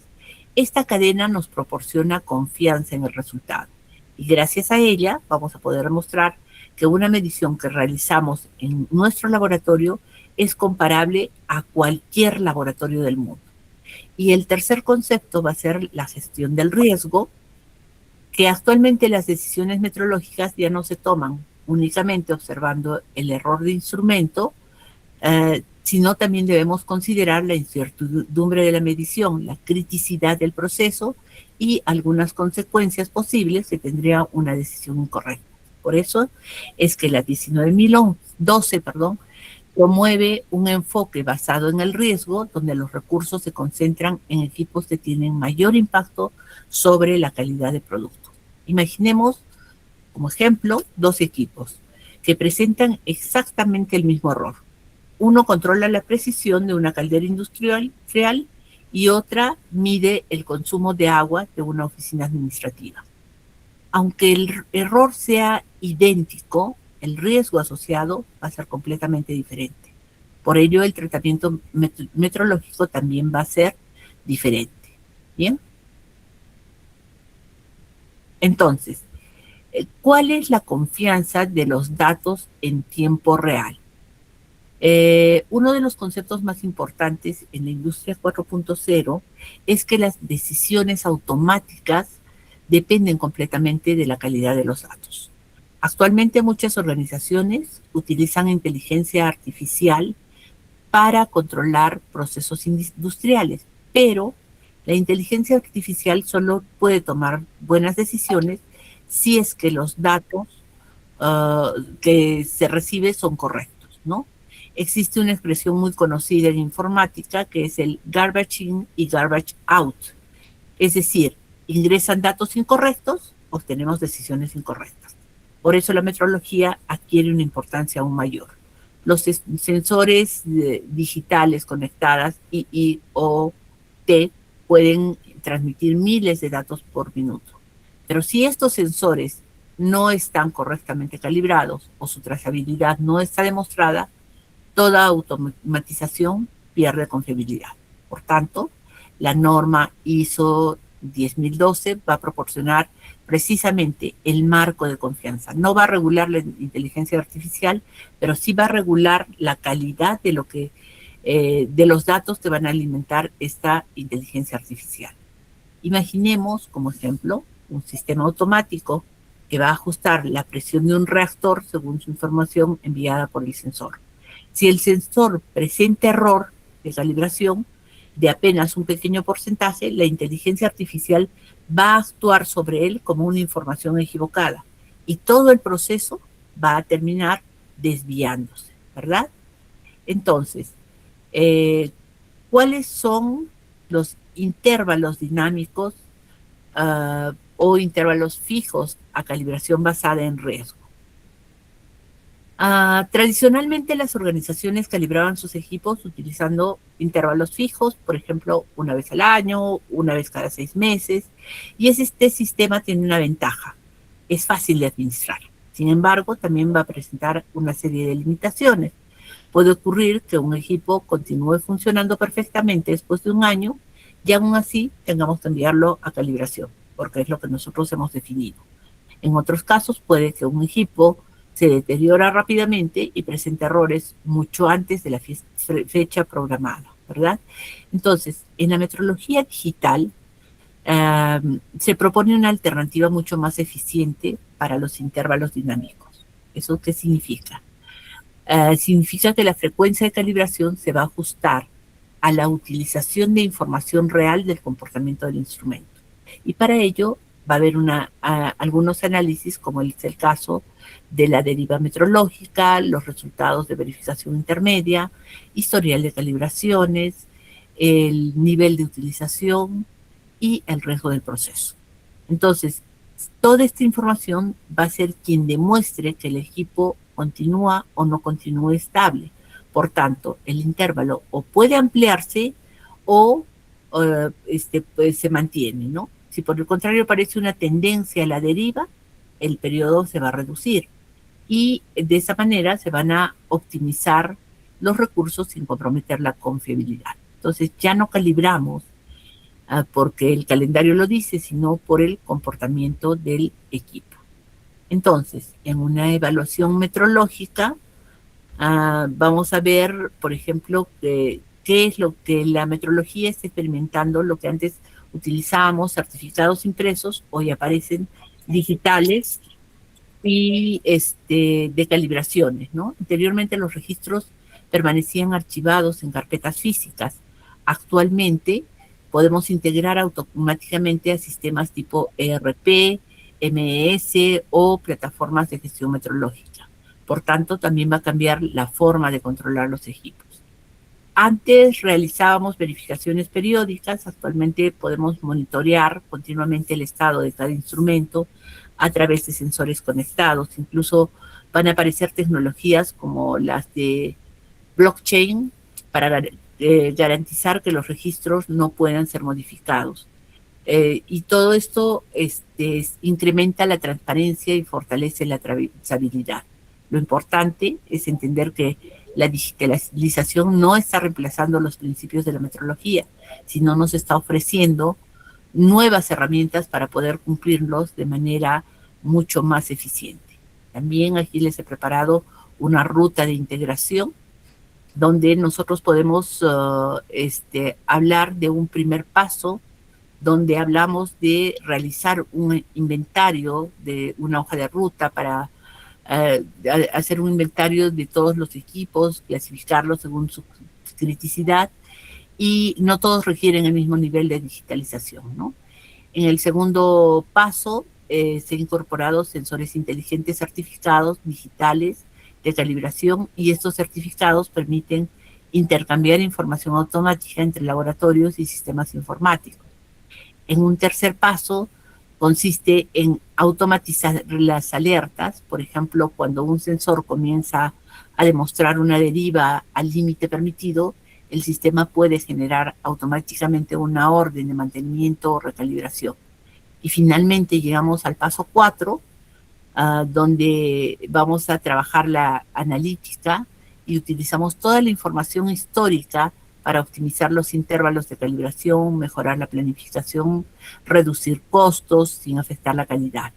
Esta cadena nos proporciona confianza en el resultado y gracias a ella vamos a poder demostrar que una medición que realizamos en nuestro laboratorio es comparable a cualquier laboratorio del mundo. Y el tercer concepto va a ser la gestión del riesgo, que actualmente las decisiones metrológicas ya no se toman únicamente observando el error de instrumento, sino también debemos considerar la incertidumbre de la medición, la criticidad del proceso y algunas consecuencias posibles que tendría una decisión incorrecta. Por eso es que la 19.012, promueve un enfoque basado en el riesgo, donde los recursos se concentran en equipos que tienen mayor impacto sobre la calidad de producto. Imaginemos, como ejemplo, dos equipos que presentan exactamente el mismo error. Uno controla la precisión de una caldera industrial real y otra mide el consumo de agua de una oficina administrativa. Aunque el error sea idéntico, el riesgo asociado va a ser completamente diferente. Por ello, el tratamiento metrológico también va a ser diferente. ¿Bien? Entonces, ¿cuál es la confianza de los datos en tiempo real? Uno de los conceptos más importantes en la industria 4.0 es que las decisiones automáticas dependen completamente de la calidad de los datos. Actualmente muchas organizaciones utilizan inteligencia artificial para controlar procesos industriales, pero la inteligencia artificial solo puede tomar buenas decisiones si es que los datos que se recibe son correctos, ¿no? Existe una expresión muy conocida en informática que es el garbage in y garbage out. Es decir, ingresan datos incorrectos, obtenemos decisiones incorrectas. Por eso la metrología adquiere una importancia aún mayor. Los sensores digitales conectadas IoT pueden transmitir miles de datos por minuto. Pero si estos sensores no están correctamente calibrados o su trazabilidad no está demostrada, toda automatización pierde confiabilidad. Por tanto, la norma ISO 10012 va a proporcionar precisamente el marco de confianza. No va a regular la inteligencia artificial, pero sí va a regular la calidad de lo que de los datos que van a alimentar esta inteligencia artificial. Imaginemos, como ejemplo, un sistema automático que va a ajustar la presión de un reactor según su información enviada por el sensor. Si el sensor presenta error de calibración de apenas un pequeño porcentaje, la inteligencia artificial va a actuar sobre él como una información equivocada y todo el proceso va a terminar desviándose, ¿verdad? Entonces, ¿cuáles son los intervalos dinámicos o intervalos fijos a calibración basada en riesgo? Tradicionalmente las organizaciones calibraban sus equipos utilizando intervalos fijos, por ejemplo, una vez al año, una vez cada 6 meses, y este sistema tiene una ventaja, es fácil de administrar. Sin embargo, también va a presentar una serie de limitaciones. Puede ocurrir que un equipo continúe funcionando perfectamente después de un año y aún así tengamos que enviarlo a calibración, porque es lo que nosotros hemos definido. En otros casos puede que un equipo se deteriora rápidamente y presenta errores mucho antes de la fecha programada, ¿verdad? Entonces, en la metrología digital se propone una alternativa mucho más eficiente para los intervalos dinámicos. ¿Eso qué significa? Significa que la frecuencia de calibración se va a ajustar a la utilización de información real del comportamiento del instrumento. Y para ello va a haber algunos análisis, como es el caso de la deriva metrológica, los resultados de verificación intermedia, historial de calibraciones, el nivel de utilización y el riesgo del proceso. Entonces, toda esta información va a ser quien demuestre que el equipo continúa o no continúa estable. Por tanto, el intervalo o puede ampliarse o pues se mantiene, ¿no? Si por el contrario aparece una tendencia a la deriva, el periodo se va a reducir y de esa manera se van a optimizar los recursos sin comprometer la confiabilidad. Entonces ya no calibramos porque el calendario lo dice, sino por el comportamiento del equipo. Entonces, en una evaluación metrológica, vamos a ver, por ejemplo, qué es lo que la metrología está experimentando, lo que antes utilizábamos, certificados impresos, hoy aparecen digitales y de calibraciones, ¿no? Anteriormente los registros permanecían archivados en carpetas físicas. Actualmente podemos integrar automáticamente a sistemas tipo ERP, MES o plataformas de gestión metrológica. Por tanto, también va a cambiar la forma de controlar los equipos. Antes realizábamos verificaciones periódicas, actualmente podemos monitorear continuamente el estado de cada instrumento a través de sensores conectados. Incluso van a aparecer tecnologías como las de blockchain para garantizar que los registros no puedan ser modificados. Y todo esto incrementa la transparencia y fortalece la trazabilidad. Lo importante es entender que la digitalización no está reemplazando los principios de la metrología, sino nos está ofreciendo nuevas herramientas para poder cumplirlos de manera mucho más eficiente. También aquí les he preparado una ruta de integración donde nosotros podemos hablar de un primer paso, donde hablamos de realizar un inventario de una hoja de ruta para hacer un inventario de todos los equipos, clasificarlos según su criticidad, y no todos requieren el mismo nivel de digitalización, ¿no? En el segundo paso, se han incorporado sensores inteligentes certificados digitales de calibración, y estos certificados permiten intercambiar información automática entre laboratorios y sistemas informáticos. En un tercer paso, consiste en automatizar las alertas. Por ejemplo, cuando un sensor comienza a demostrar una deriva al límite permitido, el sistema puede generar automáticamente una orden de mantenimiento o recalibración. Y finalmente llegamos al paso 4, donde vamos a trabajar la analítica y utilizamos toda la información histórica para optimizar los intervalos de calibración, mejorar la planificación, reducir costos sin afectar la calidad.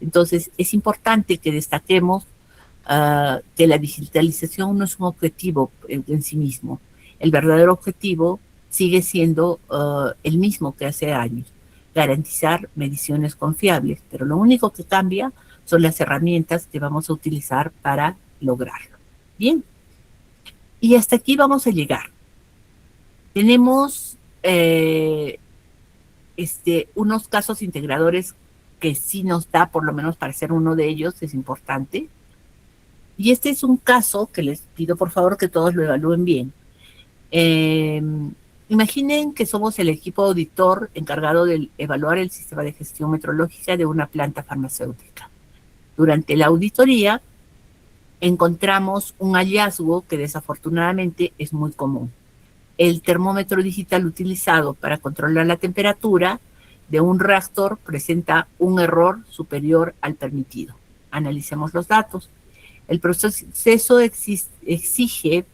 Entonces, es importante que destaquemos que la digitalización no es un objetivo en sí mismo. El verdadero objetivo sigue siendo el mismo que hace años: garantizar mediciones confiables, pero lo único que cambia son las herramientas que vamos a utilizar para lograrlo. Bien, y hasta aquí vamos a llegar. Tenemos unos casos integradores que sí nos da, por lo menos para ser uno de ellos, es importante. Y este es un caso que les pido por favor que todos lo evalúen bien. Imaginen que somos el equipo auditor encargado de evaluar el sistema de gestión metrológica de una planta farmacéutica. Durante la auditoría encontramos un hallazgo que desafortunadamente es muy común. El termómetro digital utilizado para controlar la temperatura de un reactor presenta un error superior al permitido. Analicemos los datos. El proceso exige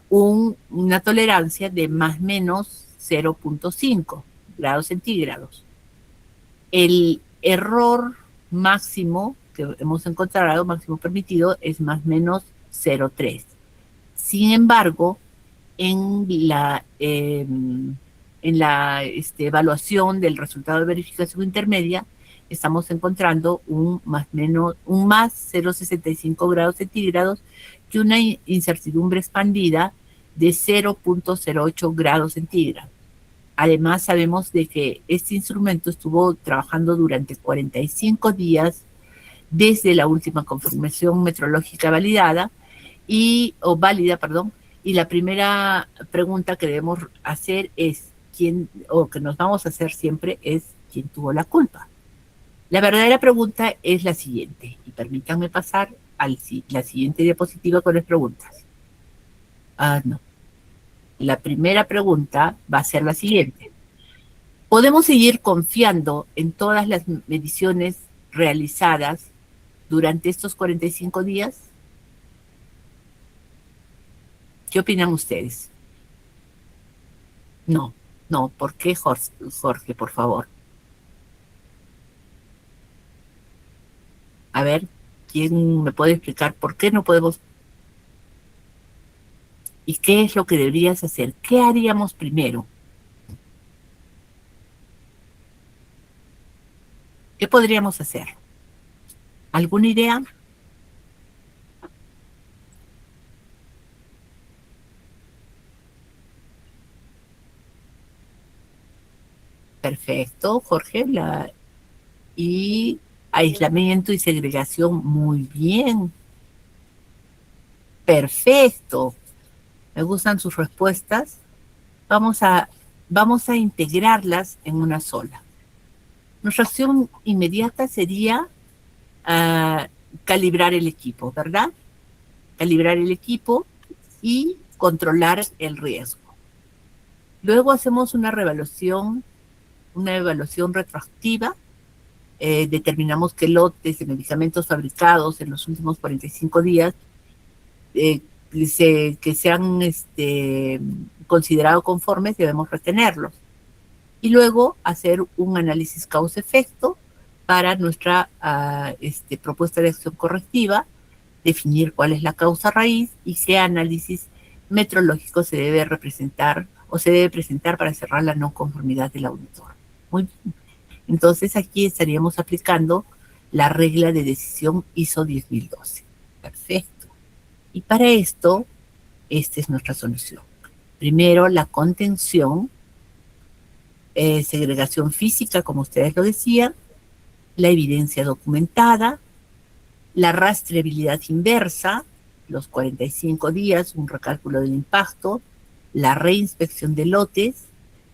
una tolerancia de más o menos 0.5 grados centígrados. El error máximo que hemos encontrado, máximo permitido, es más o menos 0.3. Sin embargo, en la evaluación del resultado de verificación intermedia, estamos encontrando un más 0.65 grados centígrados y una incertidumbre expandida de 0.08 grados centígrados. Además, sabemos de que este instrumento estuvo trabajando durante 45 días desde la última confirmación metrológica válida, y la primera pregunta que debemos hacer es que nos vamos a hacer siempre es ¿quién tuvo la culpa? La verdadera pregunta es la siguiente, y permítanme pasar a la siguiente diapositiva con las preguntas. No. La primera pregunta va a ser la siguiente. ¿Podemos seguir confiando en todas las mediciones realizadas durante estos 45 días? ¿Qué opinan ustedes? No. ¿Por qué, Jorge, por favor? A ver, ¿quién me puede explicar por qué no podemos? ¿Y qué es lo que deberías hacer? ¿Qué haríamos primero? ¿Qué podríamos hacer? ¿Alguna idea? Perfecto, Jorge. Y aislamiento y segregación, muy bien. Perfecto. Me gustan sus respuestas. Vamos a integrarlas en una sola. Nuestra acción inmediata sería calibrar el equipo, ¿verdad? Calibrar el equipo y controlar el riesgo. Luego hacemos una evaluación retroactiva. Determinamos que lotes de medicamentos fabricados en los últimos 45 días que sean considerados conformes, debemos retenerlos. Y luego hacer un análisis causa-efecto para nuestra propuesta de acción correctiva, definir cuál es la causa raíz y qué análisis metrológico se debe representar o se debe presentar para cerrar la no conformidad del auditor. Muy bien. Entonces aquí estaríamos aplicando la regla de decisión ISO 10012. Perfecto. Y para esto, esta es nuestra solución. Primero, la contención, segregación física, como ustedes lo decían, la evidencia documentada, la rastreabilidad inversa, los 45 días, un recálculo del impacto, la reinspección de lotes.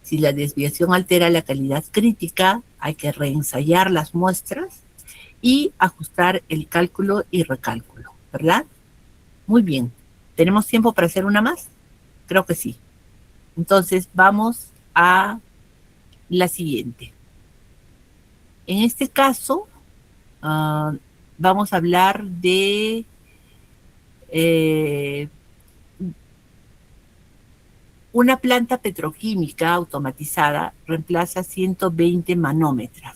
Si la desviación altera la calidad crítica, hay que reensayar las muestras y ajustar el cálculo y recálculo, ¿verdad? Muy bien. ¿Tenemos tiempo para hacer una más? Creo que sí. Entonces vamos a la siguiente. En este caso, vamos a hablar de una planta petroquímica automatizada reemplaza 120 manómetros,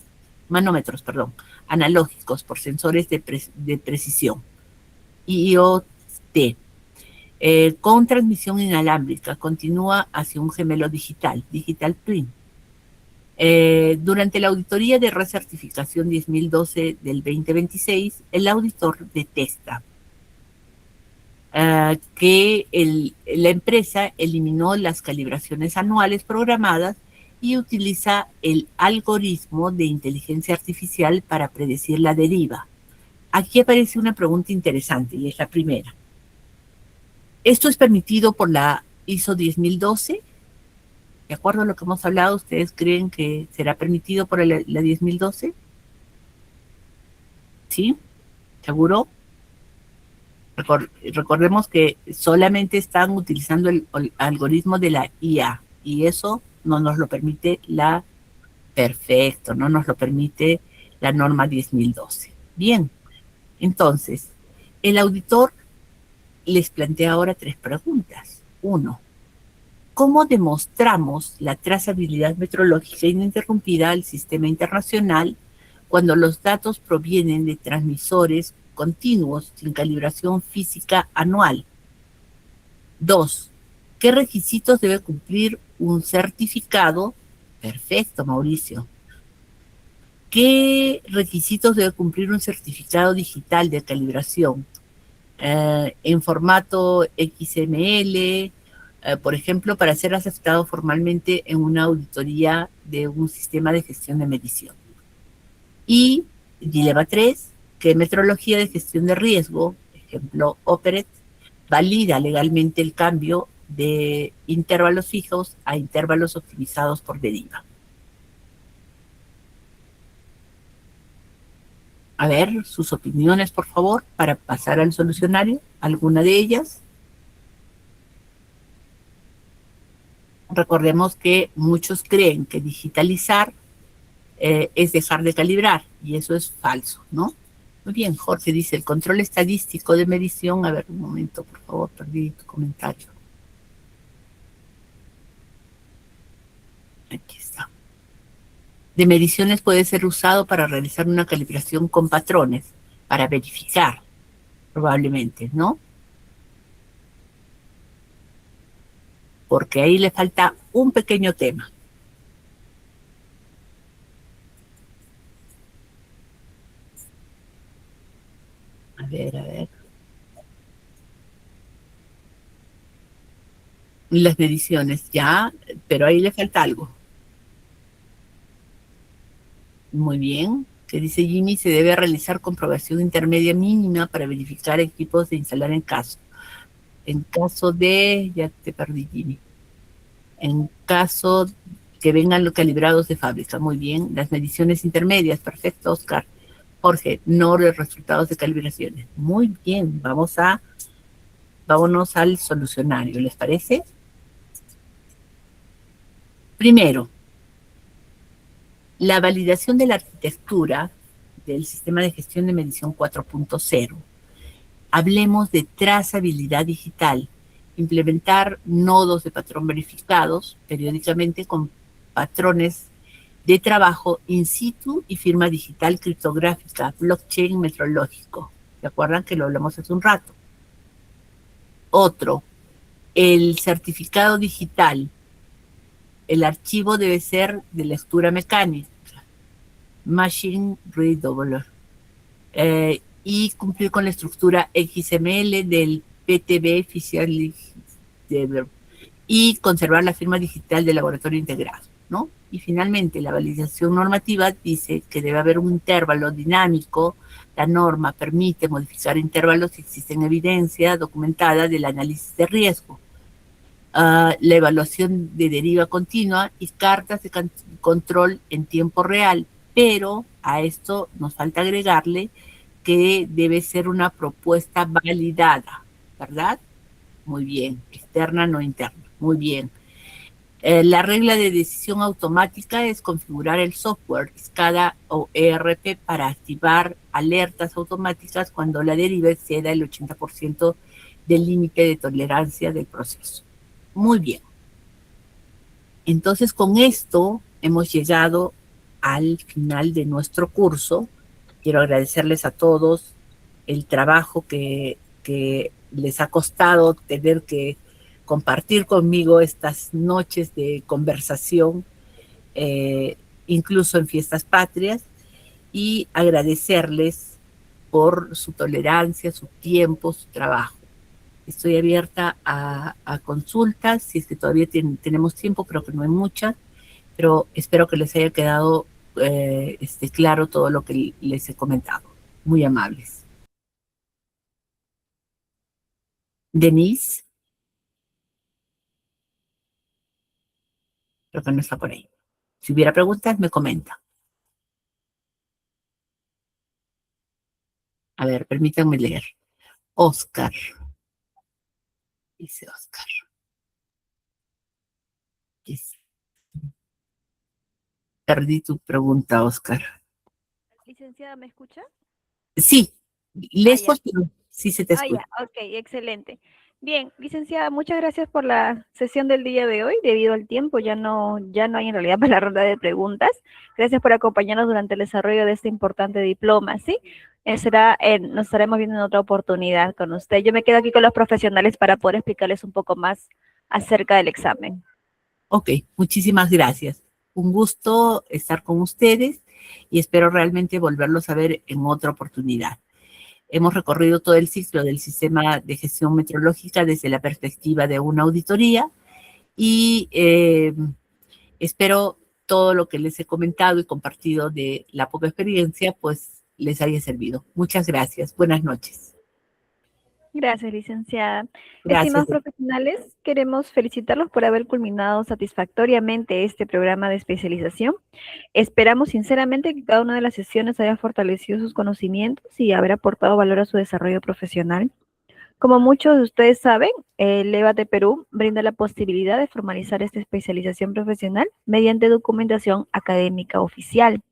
analógicos por sensores de precisión, IoT, con transmisión inalámbrica, continúa hacia un gemelo digital twin. Durante la auditoría de recertificación 10.012 del 2026, el auditor detesta que la empresa eliminó las calibraciones anuales programadas y utiliza el algoritmo de inteligencia artificial para predecir la deriva. Aquí aparece una pregunta interesante y es la primera. ¿Esto es permitido por la ISO 10012? De acuerdo a lo que hemos hablado, ¿ustedes creen que será permitido por la 10.012? ¿Sí? ¿Seguro? Recordemos que solamente están utilizando el algoritmo de la IA y eso no nos lo permite no nos lo permite la norma 10.012. Bien, entonces, el auditor les plantea ahora 3 preguntas. 1. ¿Cómo demostramos la trazabilidad metrológica ininterrumpida al sistema internacional cuando los datos provienen de transmisores continuos sin calibración física anual? 2. ¿Qué requisitos debe cumplir un certificado? Perfecto, Mauricio. ¿Qué requisitos debe cumplir un certificado digital de calibración? En formato XML, por ejemplo, para ser aceptado formalmente en una auditoría de un sistema de gestión de medición. Y dilema 3, ¿qué metrología de gestión de riesgo, ejemplo Operet, valida legalmente el cambio de intervalos fijos a intervalos optimizados por deriva? A ver, sus opiniones, por favor, para pasar al solucionario, alguna de ellas. Recordemos que muchos creen que digitalizar es dejar de calibrar, y eso es falso, ¿no? Muy bien, Jorge dice, el control estadístico de medición, a ver, un momento, por favor, perdí tu comentario. Aquí está. De mediciones puede ser usado para realizar una calibración con patrones, para verificar, probablemente, ¿no? Porque ahí le falta un pequeño tema. A ver. Las mediciones, ya, pero ahí le falta algo. Muy bien. Que dice Jimmy, se debe realizar comprobación intermedia mínima para verificar equipos de instalar en caso. En caso de, ya te perdí, Jimmy. En caso que vengan los calibrados de fábrica. Muy bien. Las mediciones intermedias, perfecto, Oscar. Jorge, no los resultados de calibraciones. Muy bien, vámonos al solucionario, ¿les parece? Primero, la validación de la arquitectura del sistema de gestión de medición 4.0. Hablemos de trazabilidad digital, implementar nodos de patrón verificados periódicamente con patrones de trabajo in situ y firma digital criptográfica, blockchain metrológico. ¿Se acuerdan que lo hablamos hace un rato? Otro, el certificado digital. El archivo debe ser de lectura mecánica, machine readable, y cumplir con la estructura XML del PTB oficial y conservar la firma digital del laboratorio integrado, ¿no? Y finalmente, la validación normativa dice que debe haber un intervalo dinámico. La norma permite modificar intervalos si existen evidencia documentada del análisis de riesgo. La evaluación de deriva continua y cartas de control en tiempo real, pero a esto nos falta agregarle que debe ser una propuesta validada, ¿verdad? Muy bien, externa, no interna, muy bien. La regla de decisión automática es configurar el software SCADA o ERP para activar alertas automáticas cuando la deriva exceda el 80% del límite de tolerancia del proceso. Muy bien. Entonces, con esto hemos llegado al final de nuestro curso. Quiero agradecerles a todos el trabajo que les ha costado tener que compartir conmigo estas noches de conversación, incluso en fiestas patrias, y agradecerles por su tolerancia, su tiempo, su trabajo. Estoy abierta a consultas, si es que todavía tenemos tiempo, creo que no hay muchas, pero espero que les haya quedado claro todo lo que les he comentado. Muy amables. Denise, creo que no está por ahí. Si hubiera preguntas, me comenta. A ver, permítanme leer. Oscar. Dice Oscar. Yes. Perdí tu pregunta, Oscar. Licenciada, ¿me escucha? Sí, lejos, Ya. pero sí se te escucha. Ya, ok, excelente. Bien, licenciada, muchas gracias por la sesión del día de hoy. Debido al tiempo, ya no hay en realidad para la ronda de preguntas. Gracias por acompañarnos durante el desarrollo de este importante diploma, ¿sí? Nos estaremos viendo en otra oportunidad con usted. Yo me quedo aquí con los profesionales para poder explicarles un poco más acerca del examen. Ok, muchísimas gracias. Un gusto estar con ustedes y espero realmente volverlos a ver en otra oportunidad. Hemos recorrido todo el ciclo del sistema de gestión meteorológica desde la perspectiva de una auditoría y espero todo lo que les he comentado y compartido de la poca experiencia, pues les haya servido. Muchas gracias. Buenas noches. Gracias, licenciada. Gracias. Estimados profesionales, queremos felicitarlos por haber culminado satisfactoriamente este programa de especialización. Esperamos sinceramente que cada una de las sesiones haya fortalecido sus conocimientos y haber aportado valor a su desarrollo profesional. Como muchos de ustedes saben, el EVA de Perú brinda la posibilidad de formalizar esta especialización profesional mediante documentación académica oficial.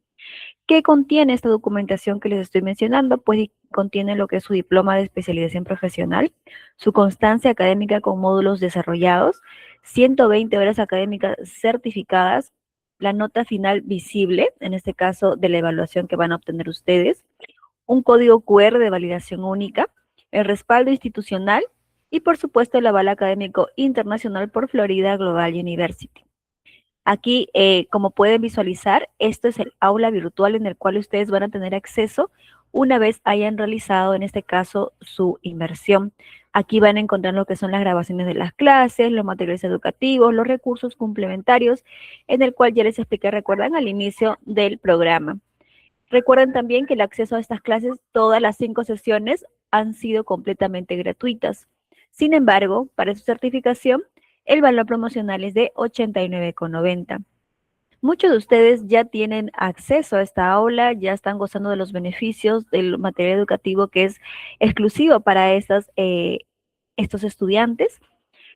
¿Qué contiene esta documentación que les estoy mencionando? Pues contiene lo que es su diploma de especialización profesional, su constancia académica con módulos desarrollados, 120 horas académicas certificadas, la nota final visible, en este caso de la evaluación que van a obtener ustedes, un código QR de validación única, el respaldo institucional y por supuesto el aval académico internacional por Florida Global University. Aquí, como pueden visualizar, esto es el aula virtual en el cual ustedes van a tener acceso una vez hayan realizado, en este caso, su inversión. Aquí van a encontrar lo que son las grabaciones de las clases, los materiales educativos, los recursos complementarios, en el cual ya les expliqué, recuerdan, al inicio del programa. Recuerden también que el acceso a estas clases, todas las 5 sesiones, han sido completamente gratuitas. Sin embargo, para su certificación, el valor promocional es de 89,90. Muchos de ustedes ya tienen acceso a esta aula, ya están gozando de los beneficios del material educativo que es exclusivo para estos estudiantes.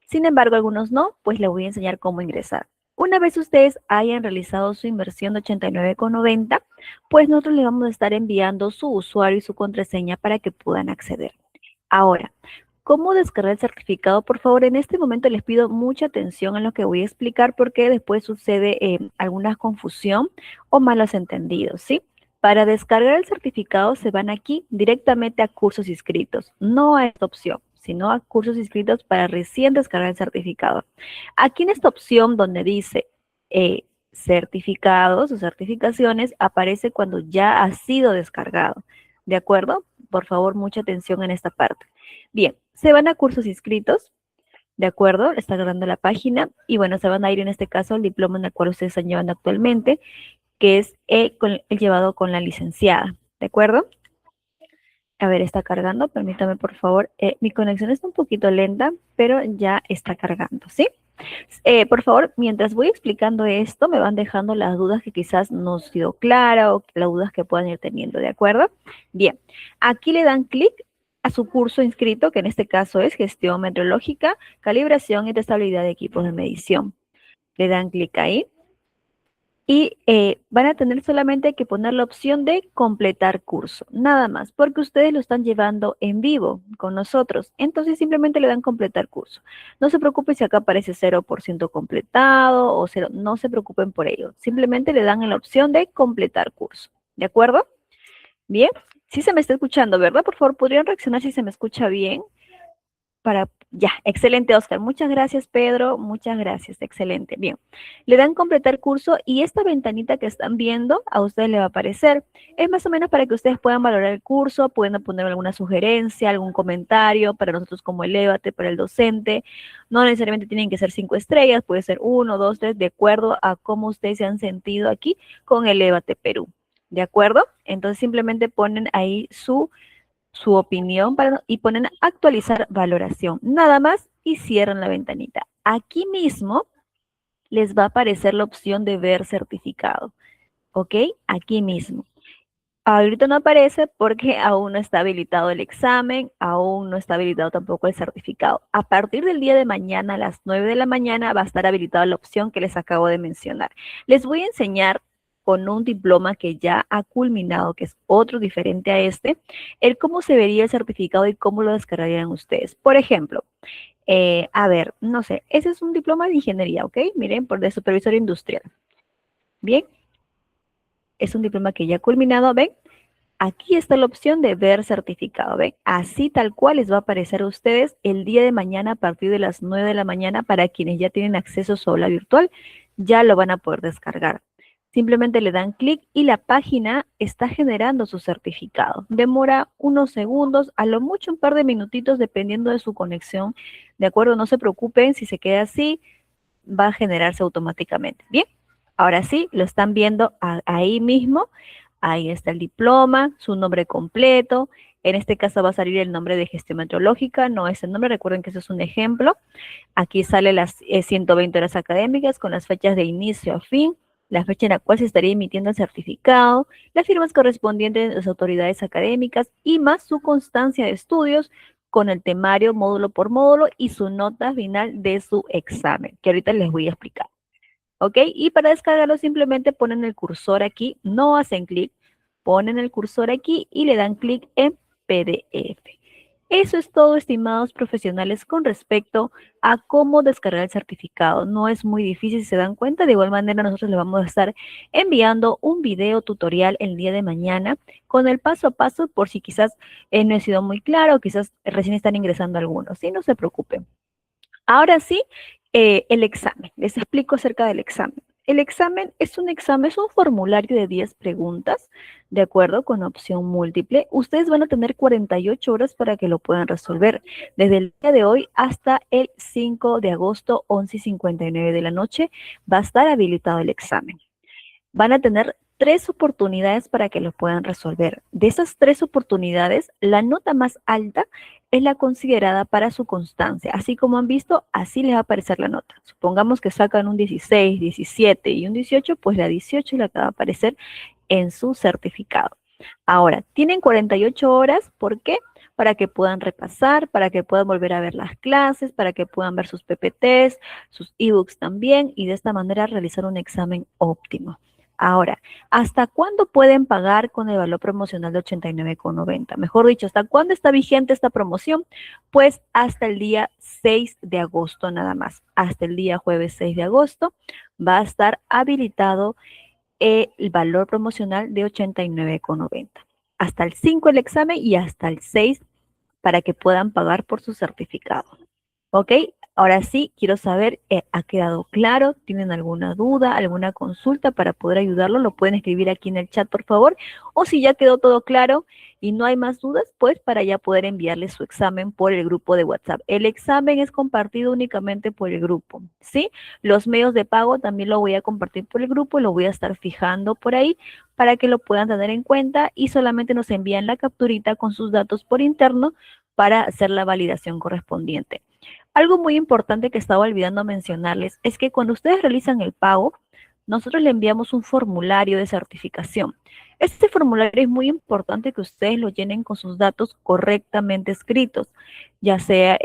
Sin embargo, algunos no, pues les voy a enseñar cómo ingresar. Una vez ustedes hayan realizado su inversión de 89,90, pues nosotros les vamos a estar enviando su usuario y su contraseña para que puedan acceder. Ahora, ¿cómo descargar el certificado? Por favor, en este momento les pido mucha atención en lo que voy a explicar porque después sucede alguna confusión o malos entendidos, ¿sí? Para descargar el certificado se van aquí directamente a cursos inscritos, no a esta opción, sino a cursos inscritos para recién descargar el certificado. Aquí en esta opción donde dice certificados o certificaciones, aparece cuando ya ha sido descargado, ¿de acuerdo? Por favor, mucha atención en esta parte. Bien, se van a cursos inscritos, ¿de acuerdo? Está agarrando la página y bueno, se van a ir en este caso al diploma en el cual ustedes están llevando actualmente, que es el llevado con la licenciada, ¿de acuerdo? A ver, está cargando, permítame por favor. Mi conexión está un poquito lenta, pero ya está cargando, ¿sí? Por favor, mientras voy explicando esto, me van dejando las dudas que quizás no os quedó clara o las dudas que puedan ir teniendo, ¿de acuerdo? Bien, aquí le dan clic a su curso inscrito, que en este caso es Gestión Meteorológica, Calibración y Testabilidad de Equipos de Medición. Le dan clic ahí y van a tener solamente que poner la opción de completar curso, nada más, porque ustedes lo están llevando en vivo con nosotros. Entonces simplemente le dan completar curso. No se preocupen si acá aparece 0% completado o 0, no se preocupen por ello. Simplemente le dan en la opción de completar curso. ¿De acuerdo? Bien. Sí se me está escuchando, ¿verdad? Por favor, ¿podrían reaccionar si se me escucha bien? Ya, excelente, Oscar. Muchas gracias, Pedro. Muchas gracias, excelente. Bien, le dan completar curso y esta ventanita que están viendo a ustedes le va a aparecer. Es más o menos para que ustedes puedan valorar el curso, pueden poner alguna sugerencia, algún comentario para nosotros como Elévate, para el docente. No necesariamente tienen que ser 5 estrellas, puede ser 1, 2, 3, de acuerdo a cómo ustedes se han sentido aquí con Elévate Perú. ¿De acuerdo? Entonces simplemente ponen ahí su opinión y ponen actualizar valoración. Nada más y cierran la ventanita. Aquí mismo les va a aparecer la opción de ver certificado. ¿Ok? Aquí mismo. Ahorita no aparece porque aún no está habilitado el examen, aún no está habilitado tampoco el certificado. A partir del día de mañana a las 9 de la mañana va a estar habilitada la opción que les acabo de mencionar. Les voy a enseñar con un diploma que ya ha culminado, que es otro diferente a este, el cómo se vería el certificado y cómo lo descargarían ustedes. Por ejemplo, a ver, no sé, ese es un diploma de ingeniería, ¿ok? Miren, por de supervisor industrial. Bien, es un diploma que ya ha culminado, ¿ven? Aquí está la opción de ver certificado, ¿ven? Así tal cual les va a aparecer a ustedes el día de mañana a partir de las 9 de la mañana para quienes ya tienen acceso a su aula virtual, ya lo van a poder descargar. Simplemente le dan clic y la página está generando su certificado. Demora unos segundos, a lo mucho un par de minutitos dependiendo de su conexión. ¿De acuerdo? No se preocupen, si se queda así, va a generarse automáticamente. Bien, ahora sí, lo están viendo ahí mismo. Ahí está el diploma, su nombre completo. En este caso va a salir el nombre de gestión meteorológica, no es el nombre, recuerden que eso es un ejemplo. Aquí sale las 120 horas académicas con las fechas de inicio a fin, la fecha en la cual se estaría emitiendo el certificado, las firmas correspondientes de las autoridades académicas y más su constancia de estudios con el temario módulo por módulo y su nota final de su examen, que ahorita les voy a explicar. ¿Ok? Y para descargarlo simplemente ponen el cursor aquí, no hacen clic, ponen el cursor aquí y le dan clic en PDF. Eso es todo, estimados profesionales, con respecto a cómo descargar el certificado. No es muy difícil, si se dan cuenta. De igual manera, nosotros les vamos a estar enviando un video tutorial el día de mañana con el paso a paso por si quizás no he sido muy claro, quizás recién están ingresando algunos. Sí, no se preocupen. Ahora sí, el examen. Les explico acerca del examen. El examen es un formulario de 10 preguntas, de acuerdo con opción múltiple. Ustedes van a tener 48 horas para que lo puedan resolver. Desde el día de hoy hasta el 5 de agosto, 11:59 de la noche, va a estar habilitado el examen. Van a tener 3 oportunidades para que lo puedan resolver. De esas 3 oportunidades, la nota más alta es la considerada para su constancia. Así como han visto, así les va a aparecer la nota. Supongamos que sacan un 16, 17 y un 18, pues la 18 es la que va a aparecer en su certificado. Ahora, tienen 48 horas, ¿por qué? Para que puedan repasar, para que puedan volver a ver las clases, para que puedan ver sus PPTs, sus ebooks también, y de esta manera realizar un examen óptimo. Ahora, ¿hasta cuándo pueden pagar con el valor promocional de 89,90? Mejor dicho, ¿hasta cuándo está vigente esta promoción? Pues hasta el día 6 de agosto nada más. Hasta el día jueves 6 de agosto va a estar habilitado el valor promocional de 89,90. Hasta el 5 el examen y hasta el 6 para que puedan pagar por su certificado. ¿Ok? Ahora sí, quiero saber, ¿ha quedado claro? ¿Tienen alguna duda, alguna consulta para poder ayudarlo? Lo pueden escribir aquí en el chat, por favor. O si ya quedó todo claro y no hay más dudas, pues para ya poder enviarle su examen por el grupo de WhatsApp. El examen es compartido únicamente por el grupo, ¿sí? Los medios de pago también lo voy a compartir por el grupo, lo voy a estar fijando por ahí para que lo puedan tener en cuenta y solamente nos envían la capturita con sus datos por interno para hacer la validación correspondiente. Algo muy importante que estaba olvidando mencionarles es que cuando ustedes realizan el pago, nosotros le enviamos un formulario de certificación. Este formulario es muy importante que ustedes lo llenen con sus datos correctamente escritos, ya sea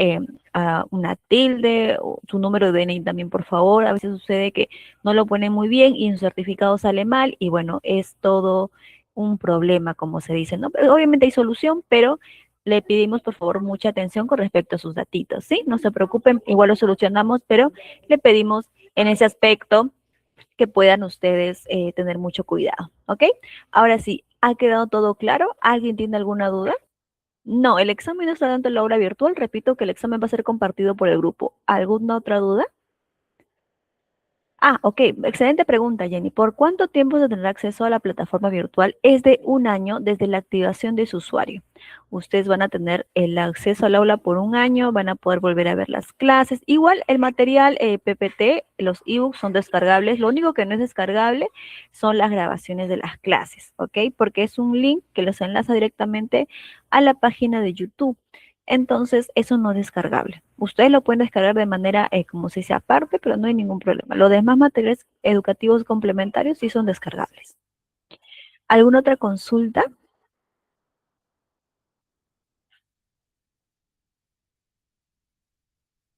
una tilde o su número de DNI también, por favor. A veces sucede que no lo ponen muy bien y un certificado sale mal y bueno, es todo un problema, como se dice, ¿no? Pero obviamente hay solución, pero le pedimos por favor mucha atención con respecto a sus datitos, ¿sí? No se preocupen, igual lo solucionamos, pero le pedimos en ese aspecto que puedan ustedes tener mucho cuidado, ¿ok? Ahora sí, ¿ha quedado todo claro? ¿Alguien tiene alguna duda? No, el examen no está dando en la aula virtual, repito que el examen va a ser compartido por el grupo. ¿Alguna otra duda? Ah, ok, excelente pregunta, Jenny. ¿Por cuánto tiempo se tendrá acceso a la plataforma virtual? Es de un año desde la activación de su usuario. Ustedes van a tener el acceso al aula por un año, van a poder volver a ver las clases. Igual el material PPT, los ebooks son descargables. Lo único que no es descargable son las grabaciones de las clases, ¿ok? Porque es un link que los enlaza directamente a la página de YouTube. Entonces, eso no es descargable. Ustedes lo pueden descargar de manera, como se dice, aparte, pero no hay ningún problema. Los demás materiales educativos complementarios sí son descargables. ¿Alguna otra consulta?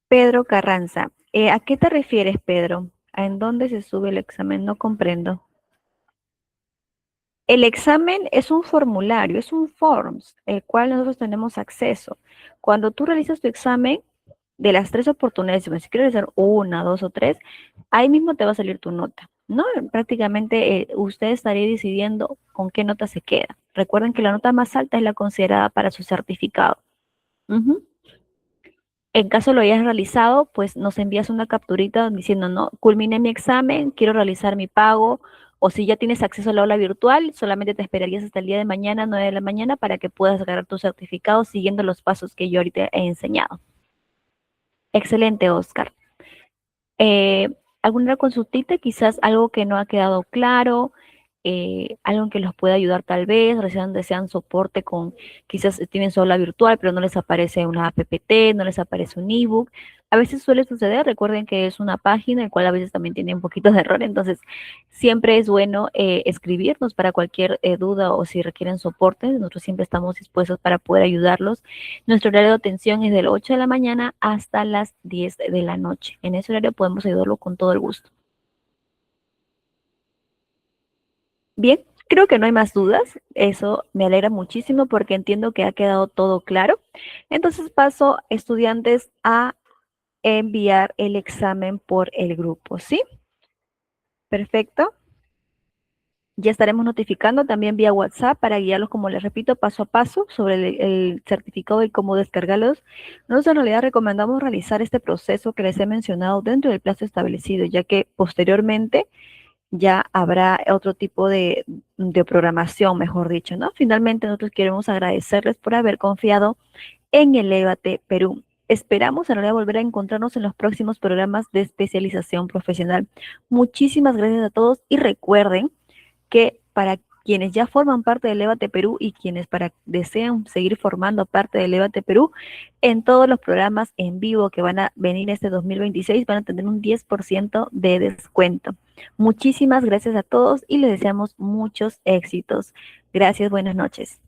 Pedro Carranza. ¿A qué te refieres, Pedro? ¿En dónde se sube el examen? No comprendo. El examen es un formulario, es un forms, el cual nosotros tenemos acceso. Cuando tú realizas tu examen, de las 3 oportunidades, si quieres realizar una, dos o tres, ahí mismo te va a salir tu nota, ¿no? Prácticamente usted estaría decidiendo con qué nota se queda. Recuerden que la nota más alta es la considerada para su certificado. Ujú. En caso lo hayas realizado, pues nos envías una capturita diciendo, no, culminé mi examen, quiero realizar mi pago, o si ya tienes acceso a la aula virtual, solamente te esperarías hasta el día de mañana, 9 de la mañana, para que puedas agarrar tu certificado siguiendo los pasos que yo ahorita he enseñado. Excelente, Oscar. Eh, ¿Alguna consultita? Quizás algo que no ha quedado claro, algo que los pueda ayudar tal vez, desean soporte con, quizás tienen su aula virtual, pero no les aparece una PPT, no les aparece un ebook. A veces suele suceder, recuerden que es una página, el cual a veces también tiene un poquito de error, entonces siempre es bueno escribirnos para cualquier duda o si requieren soporte, nosotros siempre estamos dispuestos para poder ayudarlos. Nuestro horario de atención es del 8 de la mañana hasta las 10 de la noche. En ese horario podemos ayudarlo con todo el gusto. Bien, creo que no hay más dudas. Eso me alegra muchísimo porque entiendo que ha quedado todo claro. Entonces paso, estudiantes, a enviar el examen por el grupo, ¿sí? Perfecto. Ya estaremos notificando también vía WhatsApp para guiarlos, como les repito, paso a paso sobre el certificado y cómo descargarlos. Nosotros en realidad recomendamos realizar este proceso que les he mencionado dentro del plazo establecido, ya que posteriormente ya habrá otro tipo de programación, mejor dicho, ¿no? Finalmente, nosotros queremos agradecerles por haber confiado en Elévate Perú. Esperamos en realidad volver a encontrarnos en los próximos programas de especialización profesional. Muchísimas gracias a todos y recuerden que para quienes ya forman parte del Lévate Perú y quienes desean seguir formando parte del Lévate Perú, en todos los programas en vivo que van a venir este 2026 van a tener un 10% de descuento. Muchísimas gracias a todos y les deseamos muchos éxitos. Gracias, buenas noches.